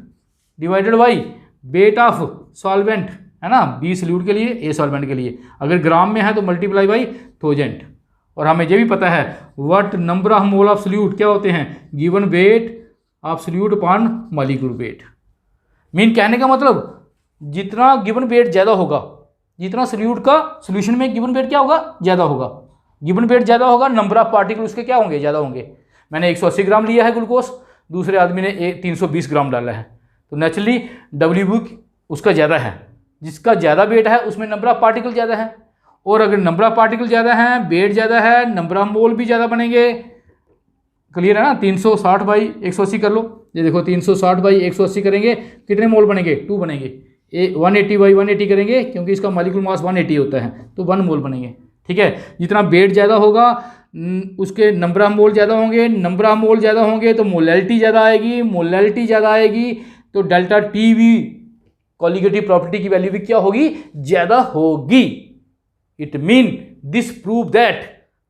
divided by wait of solvent, है ना, बी सॉल्यूट के लिए ए सॉल्वेंट के लिए, अगर ग्राम में है तो मल्टीप्लाई बाई 1000। और हमें ये भी पता है what number of mole of solute क्या होते हैं, given weight of solute upon molecule weight. Mean कहने का मतलब जितना गिवन वेट ज़्यादा होगा, जितना सॉल्यूट का सॉल्यूशन में गिवन वेट क्या होगा, ज़्यादा होगा, गिवन वेट ज़्यादा होगा, नंबर ऑफ पार्टिकल उसके क्या होंगे, ज़्यादा होंगे। मैंने 180 ग्राम लिया है ग्लूकोज, दूसरे आदमी ने 320 ग्राम डाला है, तो नेचुरली डब्ल्यू उसका ज़्यादा है, जिसका ज़्यादा वेट है उसमें नंबर ऑफ पार्टिकल ज़्यादा है, और अगर नंबर ऑफ पार्टिकल ज़्यादा है, वेट ज़्यादा है, नंबर ऑफ मोल भी ज़्यादा बनेंगे, क्लियर है ना। 360 बाई 180 कर लो, ये देखो 360 बाई 180 करेंगे, कितने मोल बनेंगे, 2 बनेंगे। 180 बाई 180 करेंगे, क्योंकि इसका मॉलिक्यूल मास 180 होता है, तो 1 मोल बनेंगे, ठीक है। जितना वेट ज़्यादा होगा उसके नंबर ऑफ मोल ज़्यादा होंगे, नंबर ऑफ मोल ज़्यादा होंगे तो मोलैलिटी ज़्यादा आएगी, तो डेल्टा टीवी कॉलिगेटिव प्रॉपर्टी की वैल्यू भी क्या होगी, ज़्यादा होगी। It mean this prove that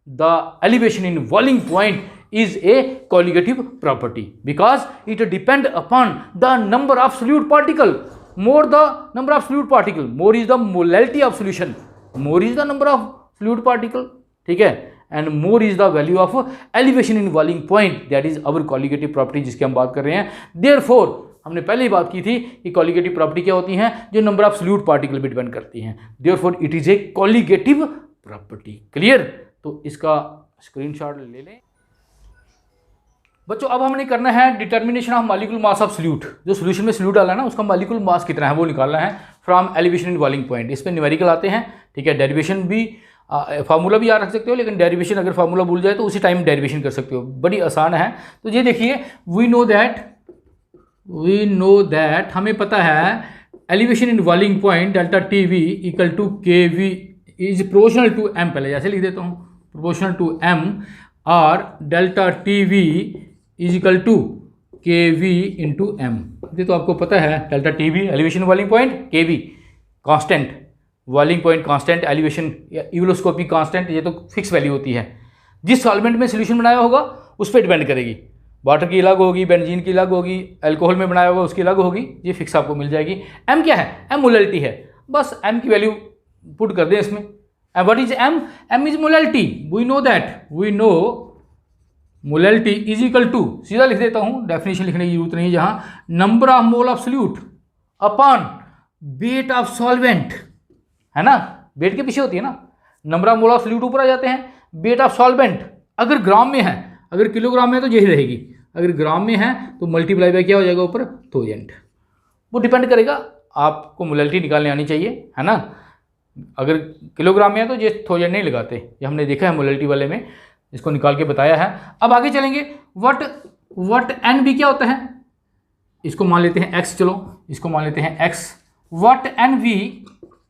the elevation in boiling point is a colligative property because it depend upon the number of solute particle. More the number of solute particle, more is the molality of solution, more is the number of solute particle, ठीक है, and more is the value of elevation in boiling point, that is our colligative property जिसकी हम बात कर रहे हैं। Therefore हमने पहले ही बात की थी कि कॉलिगेटिव प्रॉपर्टी क्या होती हैं, जो नंबर ऑफ सॉल्यूट पार्टिकल पे डिपेंड करती हैं। Therefore it is a colligative property, clear. तो इसका स्क्रीनशॉट ले लें बच्चों। अब हमने करना है determination of molecular mass of solute, जो सॉल्यूशन में सॉल्यूट डाला है ना उसका मॉलिक्यूलर मास कितना है वो निकालना है from elevation in boiling point. इस पर न्यूमेरिकल आते हैं, ठीक है, डेरिवेशन भी फार्मूला भी याद रख सकते हो, लेकिन डेरिवेशन अगर फार्मूला भूल जाए तो उसी टाइम डेरिवेशन कर सकते हो, बड़ी आसान है। तो ये देखिए, वी नो दैट हमें पता है elevation in boiling point delta T V equal to K V is proportional to M, पहले जैसे लिख देता हूँ, प्रोपोर्शनल टू एम, और delta T V is equal to K V into M. ये तो आपको पता है, delta T V elevation boiling point, K V constant, boiling point constant, elevation या इवोलोस्कोपिक कांस्टेंट, ये तो फिक्स वैल्यू होती है। जिस सॉल्वेंट में सोल्यूशन बनाया होगा उस पर डिपेंड करेगी, वाटर की अलग होगी, बेंजीन की अलग होगी, अल्कोहल में बनाया होगा उसकी अलग होगी, ये फिक्स आपको मिल जाएगी। एम क्या है? एम मोलैलिटी है, बस एम की वैल्यू पुट कर दें इसमें। And what is M? M is molality, we know molality is equal to, सीधा लिख देता हूँ, डेफिनेशन लिखने की जरूरत नहीं है जहाँ, number of mole of solute upon weight of solvent, है ना, वेट के पीछे होती है ना, number of mole of solute ऊपर आ जाते हैं, वेट ऑफ सॉल्वेंट अगर ग्राम में है, अगर किलोग्राम में है तो यही रहेगी, अगर ग्राम में है तो मल्टीप्लाई बाय क्या हो जाएगा ऊपर, थाउजेंड। वो डिपेंड करेगा, आपको मोलैलिटी निकालने आनी चाहिए, है ना। अगर किलोग्राम में है तो ये थाउजेंड नहीं लगाते, ये हमने देखा है मोलैलिटी वाले में, इसको निकाल के बताया है। अब आगे चलेंगे, वट एन बी क्या होता है, इसको मान लेते हैं एक्स, चलो इसको मान लेते हैं X. What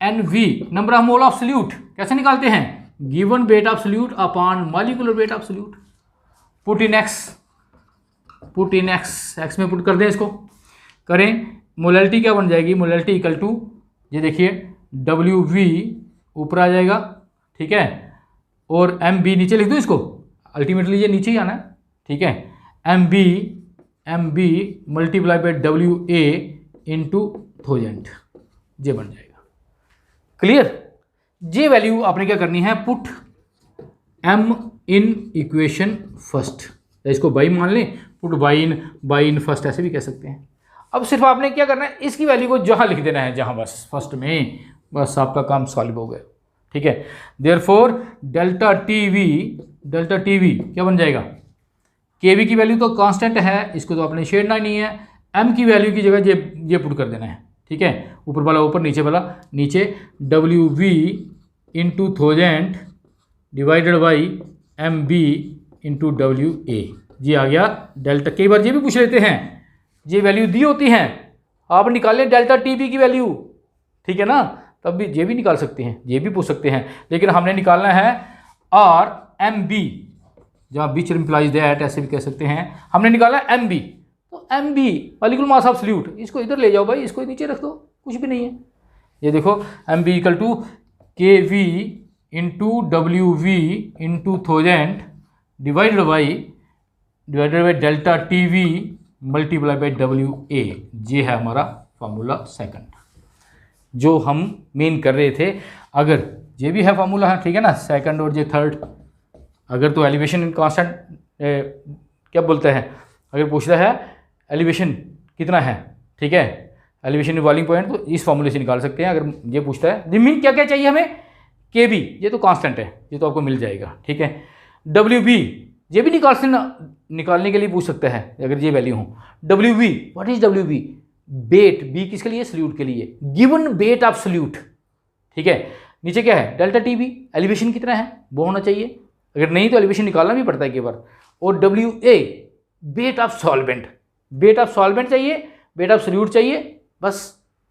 and we number of mole of solute कैसे निकालते हैं, given weight of solute upon molecular weight of solute, put in X, X में पुट कर दें, इसको करें, मोलैलिटी क्या बन जाएगी, मोलैलिटी इक्वल टू, ये देखिए डब्ल्यू वी ऊपर आ जाएगा, ठीक है, और एम बी नीचे लिख दूँ इसको, अल्टीमेटली ये नीचे ही आना है, ठीक है, M B multiply by W A into thousand, ये बन जाएगा। क्लियर? ये वैल्यू आपने क्या करनी है, put M in equation first, इसको बाई मान लें, पुट बाई इन फर्स्ट, ऐसे भी कह सकते हैं। अब सिर्फ आपने क्या करना है, इसकी वैल्यू को जहां लिख देना है, जहां बस फर्स्ट में, बस आपका काम सॉल्व हो गया, ठीक है। देयरफॉर डेल्टा टी वी क्या बन जाएगा, के वी की वैल्यू तो कांस्टेंट है, इसको तो आपने छेड़ना ही नहीं है, एम की वैल्यू की जगह ये पुट कर देना है, ठीक है, ऊपर वाला ऊपर, नीचे वाला नीचे, W V into thousand divided by M B into W A, ये आ गया डेल्टा। कई बार ये भी पूछ लेते हैं, ये वैल्यू दी होती हैं, आप निकाल लें डेल्टा टी बी की वैल्यू, ठीक है ना, तब भी ये भी निकाल सकते हैं, ये भी पूछ सकते हैं, लेकिन हमने निकालना है आर एम बी, जहाँ बीच इम्प्लाइज दैट, ऐसे भी कह सकते हैं, हमने निकाला एम बी, तो M B molecular mass of solute, इसको इधर ले जाओ भाई, इसको नीचे रख दो, कुछ भी नहीं है। ये देखो M B equal to K V into W V into thousand divided by delta T V multiply by W A, ये है हमारा फार्मूला सेकंड जो हम मेन कर रहे थे। अगर ये भी है फार्मूला है, ठीक है ना, सेकंड और ये थर्ड, अगर तो एलिवेशन इन कांस्टेंट क्या बोलते हैं, अगर पूछता है एलिवेशन कितना है, ठीक है, एलिवेशन इन बॉइलिंग पॉइंट, तो इस फॉर्मूले से निकाल सकते हैं। अगर ये पूछता है मीन क्या क्या चाहिए हमें, के बी, ये तो कांस्टेंट है, ये तो आपको मिल जाएगा, ठीक है, डब्ल्यू बी, ये भी निकालने के लिए पूछ सकता है अगर ये वैल्यू हो, W B, what is W B, weight, B किसके लिए, सोल्यूट के लिए, गिवन बेट ऑफ सोल्यूट, ठीक है, नीचे क्या है डेल्टा टी बी, एलिवेशन कितना है वो होना चाहिए, अगर नहीं तो एलिवेशन निकालना भी पड़ता है कई बार, और W A weight of solvent, weight of solvent चाहिए, बेट ऑफ सोल्यूट चाहिए, बस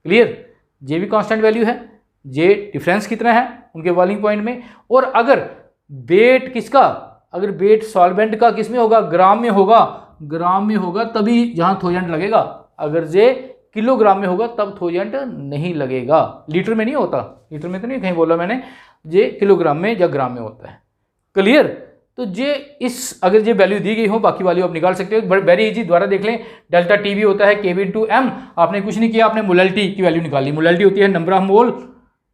क्लियर। ये भी कांस्टेंट वैल्यू है, ये डिफरेंस कितना है उनके बॉइलिंग पॉइंट में, और अगर बेट किसका, अगर बेट सॉल्वेंट का किस में होगा, ग्राम में होगा तभी यहाँ थाउजेंड लगेगा, अगर ये किलोग्राम में होगा तब थाउजेंड नहीं लगेगा, लीटर में नहीं होता, लीटर में तो नहीं कहीं बोला मैंने, ये किलोग्राम में या ग्राम में होता है। क्लियर? तो ये इस अगर ये वैल्यू दी गई हो, बाकी वैल्यू आप निकाल सकते हो, वेरी इजी, दोबारा देख लें, डेल्टा टी वी होता है के वी इंटू एम, आपने कुछ नहीं किया, आपने मोलैलिटी की वैल्यू निकाली, मोलैलिटी होती है number of mole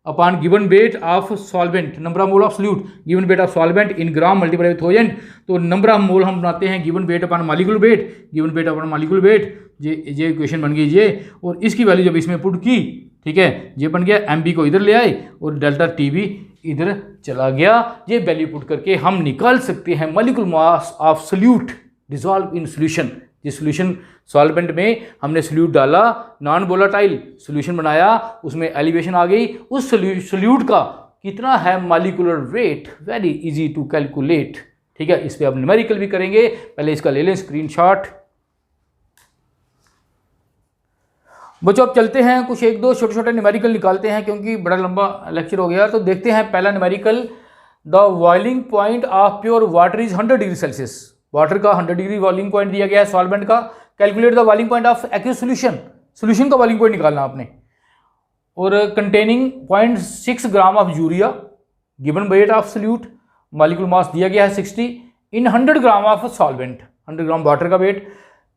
upon given weight of solvent, number of mole of solute given weight of solvent in gram multiply by thousand, तो नंबर ऑफ मोल हम बनाते हैं given weight upon molecular wait, given weight upon molecular wait, ये equation बन गई ये, और इसकी वैल्यू जब इसमें पुट की, ठीक है, ये बन गया, एम बी को इधर ले आए और डेल्टा टी वी इधर चला गया, ये वैल्यू पुट करके हम निकाल सकते हैं molecular mass of solute dissolve in solution. जिस सोल्यूशन सॉल्वेंट में हमने सोल्यूट डाला, नॉन वोलेटाइल सोल्यूशन बनाया, उसमें एलिवेशन आ गई, उस सोल्यूट का कितना है molecular weight, very easy to calculate. ठीक है, इस पे अब न्यूमेरिकल भी करेंगे, पहले इसका ले लें स्क्रीनशॉट। बच्चों अब चलते हैं, कुछ एक दो छोटे छोटे न्यूमेरिकल निकालते हैं क्योंकि बड़ा लंबा लेक्चर हो गया। तो देखते हैं पहला numerical, the boiling point of pure water is 100 degree Celsius. Water का 100 डिग्री बॉइलिंग पॉइंट दिया गया है सॉल्वेंट का। Calculate the boiling point of aqueous solution, solution का बॉइलिंग पॉइंट निकालना आपने। और containing 0.6 gram of urea, given weight of solute, molecular mass दिया गया है 60, in 100 gram of solvent, 100 gram water का वेट,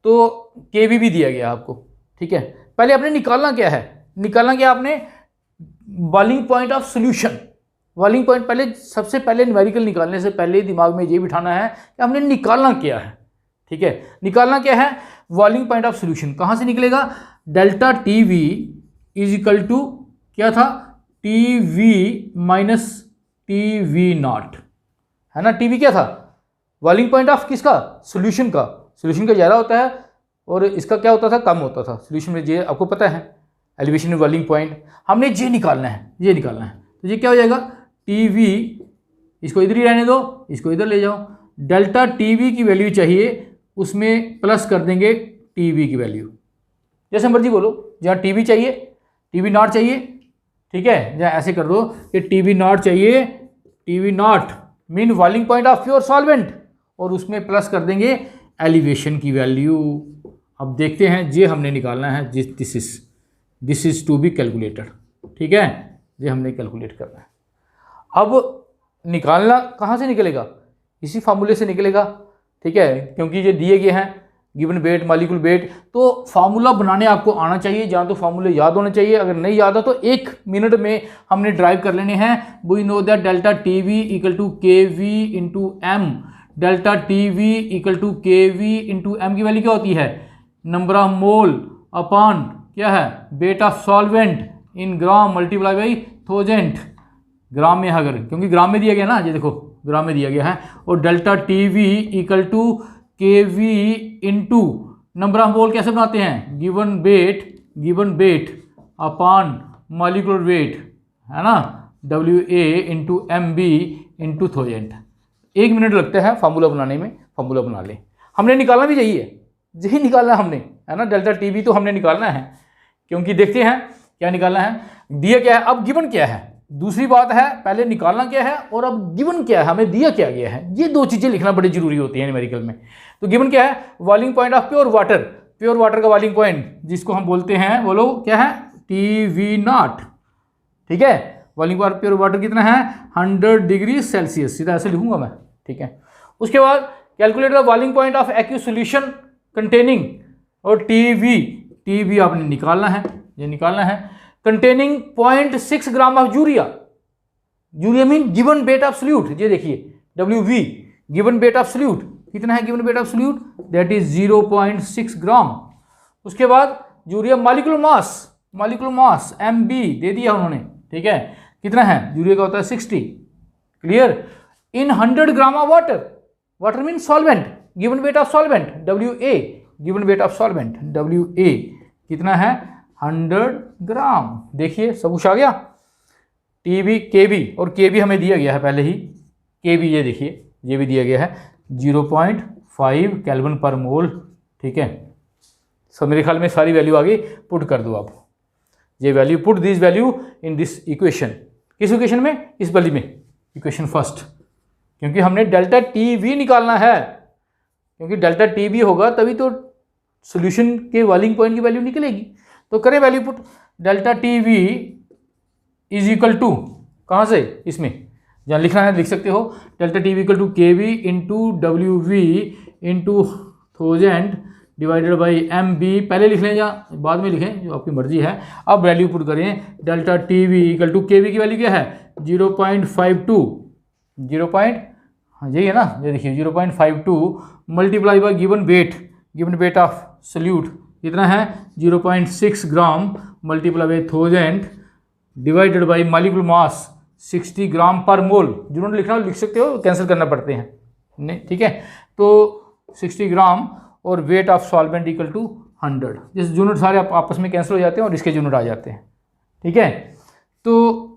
तो केवी भी दिया गया है आपको। ठीक है, पहले आपने निकालना क्या है, निकालना क्या आपने, boiling point of solution. Boiling point पहले, सबसे पहले न्यूमेरिकल निकालने से पहले दिमाग में ये बिठाना है कि हमने निकालना क्या है। ठीक है, निकालना क्या है, बॉइलिंग पॉइंट ऑफ सोल्यूशन। कहाँ से निकलेगा, delta T V is equal to क्या था, T V minus T V naught, है ना। टी वी क्या था, बॉइलिंग पॉइंट ऑफ किसका, सोल्यूशन का। सोल्यूशन का ज़्यादा होता है और इसका क्या होता था, कम होता था। सोल्यूशन में ये आपको पता है, एलिवेशन बॉइलिंग पॉइंट। हमने ये निकालना है, ये निकालना है। तो ये क्या हो जाएगा, टी वी, इसको इधर ही रहने दो, इसको इधर ले जाओ। डेल्टा टी वी की वैल्यू चाहिए, उसमें प्लस कर देंगे टी वी की वैल्यू, जैसे मर्जी बोलो। जहाँ टी वी चाहिए, टी वी नॉट चाहिए, ठीक है, जहाँ ऐसे कर दो कि टी वी नॉट चाहिए, T V not mean boiling point of pure solvent, और उसमें प्लस कर देंगे एलिवेशन की वैल्यू। अब देखते हैं, ये हमने निकालना है, this is to be calculated. ठीक है, ये हमने कैलकुलेट करना है। अब निकालना कहाँ से निकलेगा, इसी फार्मूले से निकलेगा। ठीक है, क्योंकि ये दिए गए हैं गिवन वेट, मॉलिक्यूल वेट, तो फार्मूला बनाने आपको आना चाहिए, जहाँ तो फार्मूले याद होने चाहिए। अगर नहीं याद हो तो 1 मिनट में हमने ड्राइव कर लेने हैं। We know that delta T V equal to K V into M. Delta T V equal to K V into M की वैल्यू क्या होती है, नंबर ऑफ मोल अपॉन क्या है, weight of solvent in gram multiply by 1000 gram में, अगर क्योंकि ग्राम में दिया गया ना, ये देखो ग्राम में दिया गया है। और delta T V equal to K V into number of mole कैसे बनाते हैं, given weight upon molecular weight, है ना, WA into MB into 1000। 1 minute लगता है फार्मूला बनाने में, फार्मूला बना लें। हमने निकालना भी चाहिए, यही निकालना हमने, है ना, डेल्टा टी वी तो हमने निकालना है, क्योंकि देखते हैं क्या निकालना है। दिया क्या है, अब गिवन क्या है, दूसरी बात है, पहले निकालना क्या है और अब गिवन क्या है, हमें दिया क्या गया है। ये 2 चीज़ें लिखना बड़ी जरूरी होती है न्यूमेरिकल में। तो गिवन क्या है, boiling point of pure water, pure water का बॉइलिंग पॉइंट जिसको हम बोलते हैं, बोलो क्या है, टी वी नॉट। ठीक है, बॉइलिंग पॉइंट प्योर वाटर कितना है, 100 डिग्री सेल्सियस, सीधा ऐसे लिखूंगा मैं। ठीक है, उसके बाद calculate the boiling point of aqueous solution containing, और टी वी आपने निकालना है, ये निकालना है, containing 0.6 gram of urea mean given weight of solute. ये देखिए WV given weight of solute कितना है, given weight of solute that is 0.6 gram. उसके बाद यूरिया मॉलिक्यूलर मास MB दे दिया उन्होंने। ठीक है, कितना है, यूरिया का होता है 60, clear, in 100 gram of water mean solvent, given weight of solvent WA, given weight of solvent WA कितना है, 100 ग्राम। देखिए सब कुछ आ गया, टीवी केवी, और केवी हमें दिया गया है पहले ही, केवी ये देखिए ये भी दिया गया है 0.5 केल्विन पर मोल। ठीक है, सब मेरे ख्याल में सारी वैल्यू आगे पुट कर दो आप, ये value put this value in this equation. किस इक्वेशन में, इस वाली में, इक्वेशन फर्स्ट, क्योंकि हमने डेल्टा टी वी निकालना है, क्योंकि डेल्टा टी वी होगा तभी तो सोल्यूशन के बॉइलिंग पॉइंट की वैल्यू निकलेगी। तो करें value put, delta T V is equal to, कहाँ से, इसमें जहाँ लिखना है लिख सकते हो, delta T V equal to K V into WV into 1000 divided by MB, पहले लिख लें या बाद में लिखें जो आपकी मर्जी है। अब वैल्यू पुट करें, delta T V equal to K V की वैल्यू क्या है, 0.52, हाँ यही है ना, ये देखिए 0.52 multiply by given weight of solute कितना है, 0.6 gram multiply by 1000 divided by molecular mass 60 gram पर मोल। जिन्होंने लिखना लिख सकते हो, कैंसिल करना पड़ते हैं नहीं। ठीक है, तो 60 ग्राम और weight of solvent equal to 100, जिस यूनिट सारे आपस में कैंसिल हो जाते हैं और इसके यूनिट आ जाते हैं। ठीक है, तो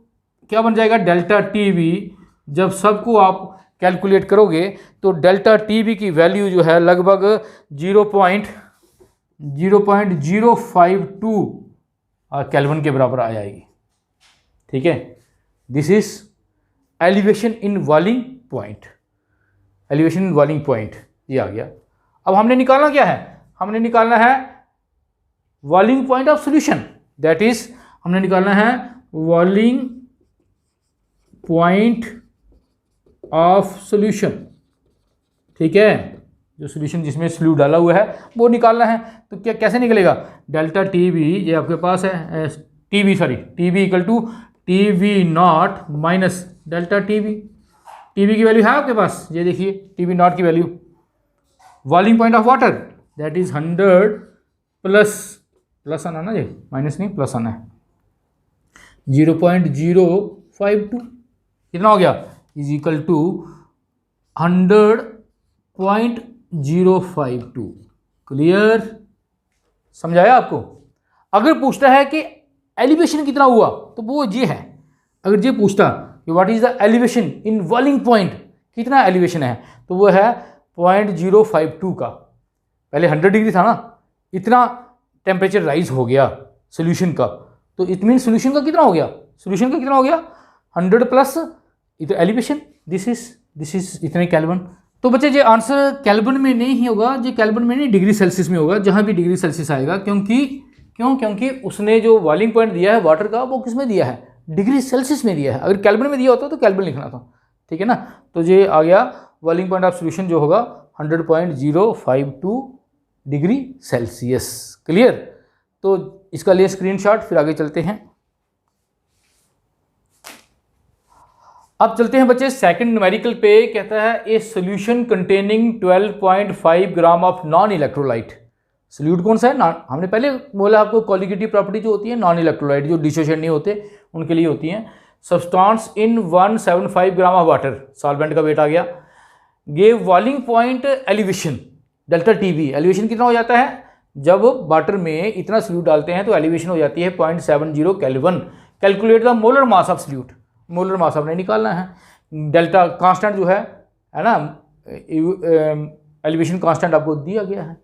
क्या बन जाएगा, डेल्टा टी वी। जब सबको आप कैलकुलेट करोगे तो डेल्टा टी वी की वैल्यू जो है लगभग 0.052 केल्विन के बराबर आ जाएगी। ठीक है, this is elevation in boiling point. Elevation in boiling point ये आ गया। अब हमने निकालना क्या है, हमने निकालना है boiling point of solution, that is हमने निकालना है बॉइलिंग पॉइंट ऑफ सॉल्यूशन। ठीक है, जो सॉल्यूशन जिसमें सॉल्यूट डाला हुआ है वो निकालना है। तो क्या कैसे निकलेगा, डेल्टा टी वी ये आपके पास है, T V equal to T V naught minus delta T V. T V की वैल्यू है आपके पास, ये देखिए टी वी नॉट की value, boiling point of water that is 100 plus आना ना, ये माइनस नहीं प्लस आना है, 0.052 कितना हो गया, इज इक्वल टू 100.052। क्लियर, समझाया आपको। अगर पूछता है कि एलिवेशन कितना हुआ तो वो ये है, अगर ये पूछता कि what is the elevation in boiling point, कितना एलिवेशन है, तो वो है 0.052 का। पहले 100 डिग्री था ना, इतना टेम्परेचर राइज हो गया सोल्यूशन का, तो इट मीन सोल्यूशन का कितना हो गया, सोल्यूशन का कितना हो गया 100 प्लस इधर एलिवेशन, दिस इज इतने केल्विन। तो बच्चे ये आंसर केल्विन में नहीं ही होगा, ये केल्विन में नहीं डिग्री सेल्सियस में होगा, जहाँ भी डिग्री सेल्सियस आएगा, क्योंकि उसने जो बॉइलिंग पॉइंट दिया है वाटर का वो किस में दिया है, डिग्री सेल्सियस में दिया है। अगर केल्विन में दिया होता तो केल्विन लिखना था। ठीक है ना, तो ये आ गया बॉइलिंग पॉइंट ऑफ सॉल्यूशन जो होगा 100.052 डिग्री सेल्सियस। क्लियर, तो इसका लिए स्क्रीनशॉट, फिर आगे चलते हैं। अब चलते हैं बच्चे सेकंड न्यूमेरिकल पे। कहता है ए solution containing 12.5 gram of non electrolyte. Solute कौन सा है, हमने पहले बोला आपको कॉलिगेटिव प्रॉपर्टी जो होती है नॉन इलेक्ट्रोलाइट, जो डिसोशिएट नहीं होते उनके लिए होती हैं। Substance in 175 gram of water, solvent का वेट आ गया। Gave boiling point elevation delta T V. Elevation कितना हो जाता है, जब वाटर में इतना सोल्यूट डालते हैं तो एलिवेशन हो जाती है 0.70 kelvin. Calculate the molar mass of solute, molar mass हमने निकालना है। डेल्टा कांस्टेंट जो है ना, एलिवेशन कांस्टेंट आपको दिया गया है,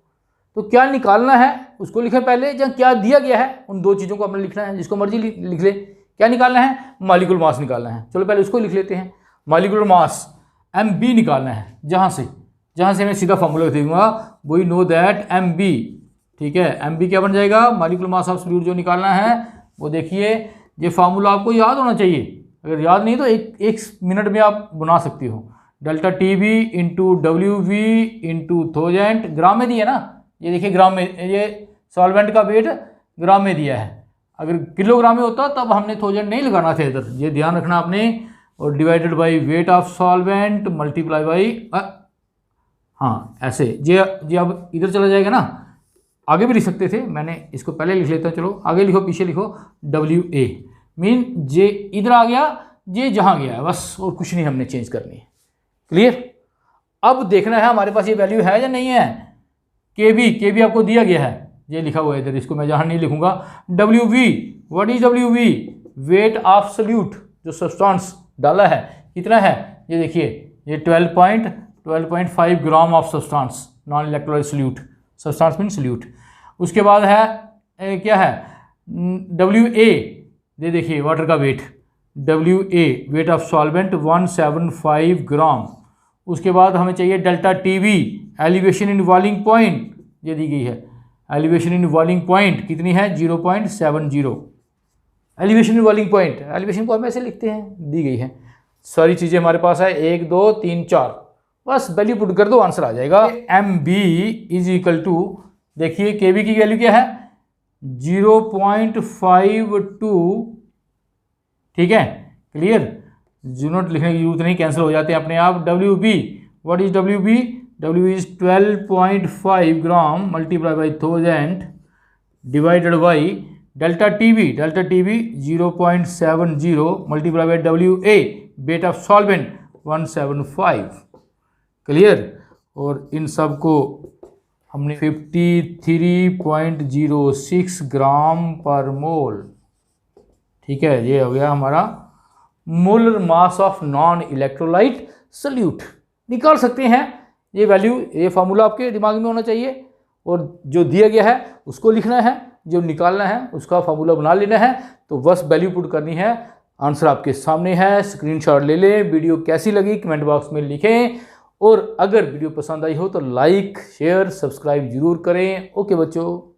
तो क्या निकालना है उसको लिखें पहले, या क्या दिया गया है उन दो चीज़ों को हमने लिखना है, जिसको मर्जी लिख ले। क्या निकालना है, मॉलिक्यूलर मास निकालना है। चलो पहले उसको लिख लेते हैं, मॉलिक्यूलर मास MB निकालना है। जहाँ से मैं सीधा फॉर्मूला दूंगा, वी नो दैट MB। ठीक है, MB क्या बन जाएगा, मॉलिक्यूलर मास ऑफ सोल्यूट जो निकालना है वो देखिए, ये फार्मूला आपको याद होना चाहिए, अगर याद नहीं तो एक मिनट में आप बना सकते हो। Delta T we into W V into 1000 gram में दिया ना, ये देखिए ग्राम में, ये सॉल्वेंट का वेट ग्राम में दिया है। अगर किलोग्राम में होता तब हमने 1000 नहीं लगाना था इधर, ये ध्यान रखना आपने। और divided by weight of solvent multiply by, हाँ ऐसे ये अब इधर चला जाएगा ना, आगे भी लिख सकते थे, मैंने इसको पहले लिख लेता हूँ। चलो आगे लिखो, पीछे लिखो, WA मीन जे इधर आ गया, जे जहाँ गया है बस, और कुछ नहीं हमने चेंज करनी है। क्लियर, अब देखना है हमारे पास ये वैल्यू है या नहीं है। के बी आपको दिया गया है, ये लिखा हुआ है इधर, इसको मैं जहाँ नहीं लिखूंगा। WV, what is WV, wait of solute, जो सब्सटेंस डाला है कितना है, ये देखिए, ये 12.5 gram of substance non electrolyte solute, substance mean solute. उसके बाद है क्या है, WA, ये देखिए वाटर का weight, WA weight of solvent 175 gram. उसके बाद हमें चाहिए delta TV, elevation in boiling point, ये दी गई है, एलिवेशन इन बॉइलिंग पॉइंट कितनी है 0.70। Elevation in boiling point, elevation को हम ऐसे लिखते हैं, दी गई है, सारी चीज़ें हमारे पास है, 1 2 3 4, बस वैल्यू पुट कर दो आंसर आ जाएगा। MB इज इक्वल टू, देखिए KB की वैल्यू क्या है 0.52। ठीक है, क्लियर, यूनिट लिखने की जरूरत नहीं, कैंसिल हो जाते हैं अपने आप। WB, what is WB, W is 12.5 gram multiply by 1000 divided by delta TV 0.70 multiply by WA weight of solvent 175। Clear, और इन सब को हमने 53.06 ग्राम पर मोल, ठीक है, ये हो गया हमारा molar mass of non electrolyte solute निकाल सकते हैं। ये वैल्यू, ये फार्मूला आपके दिमाग में होना चाहिए और जो दिया गया है उसको लिखना है, जो निकालना है उसका फार्मूला बना लेना है। तो बस वैल्यू पुट करनी है, आंसर आपके सामने है, स्क्रीनशॉट ले लें। वीडियो कैसी लगी कमेंट बॉक्स में लिखें और अगर वीडियो पसंद आई हो तो लाइक शेयर सब्सक्राइब जरूर करें। ओके बच्चों।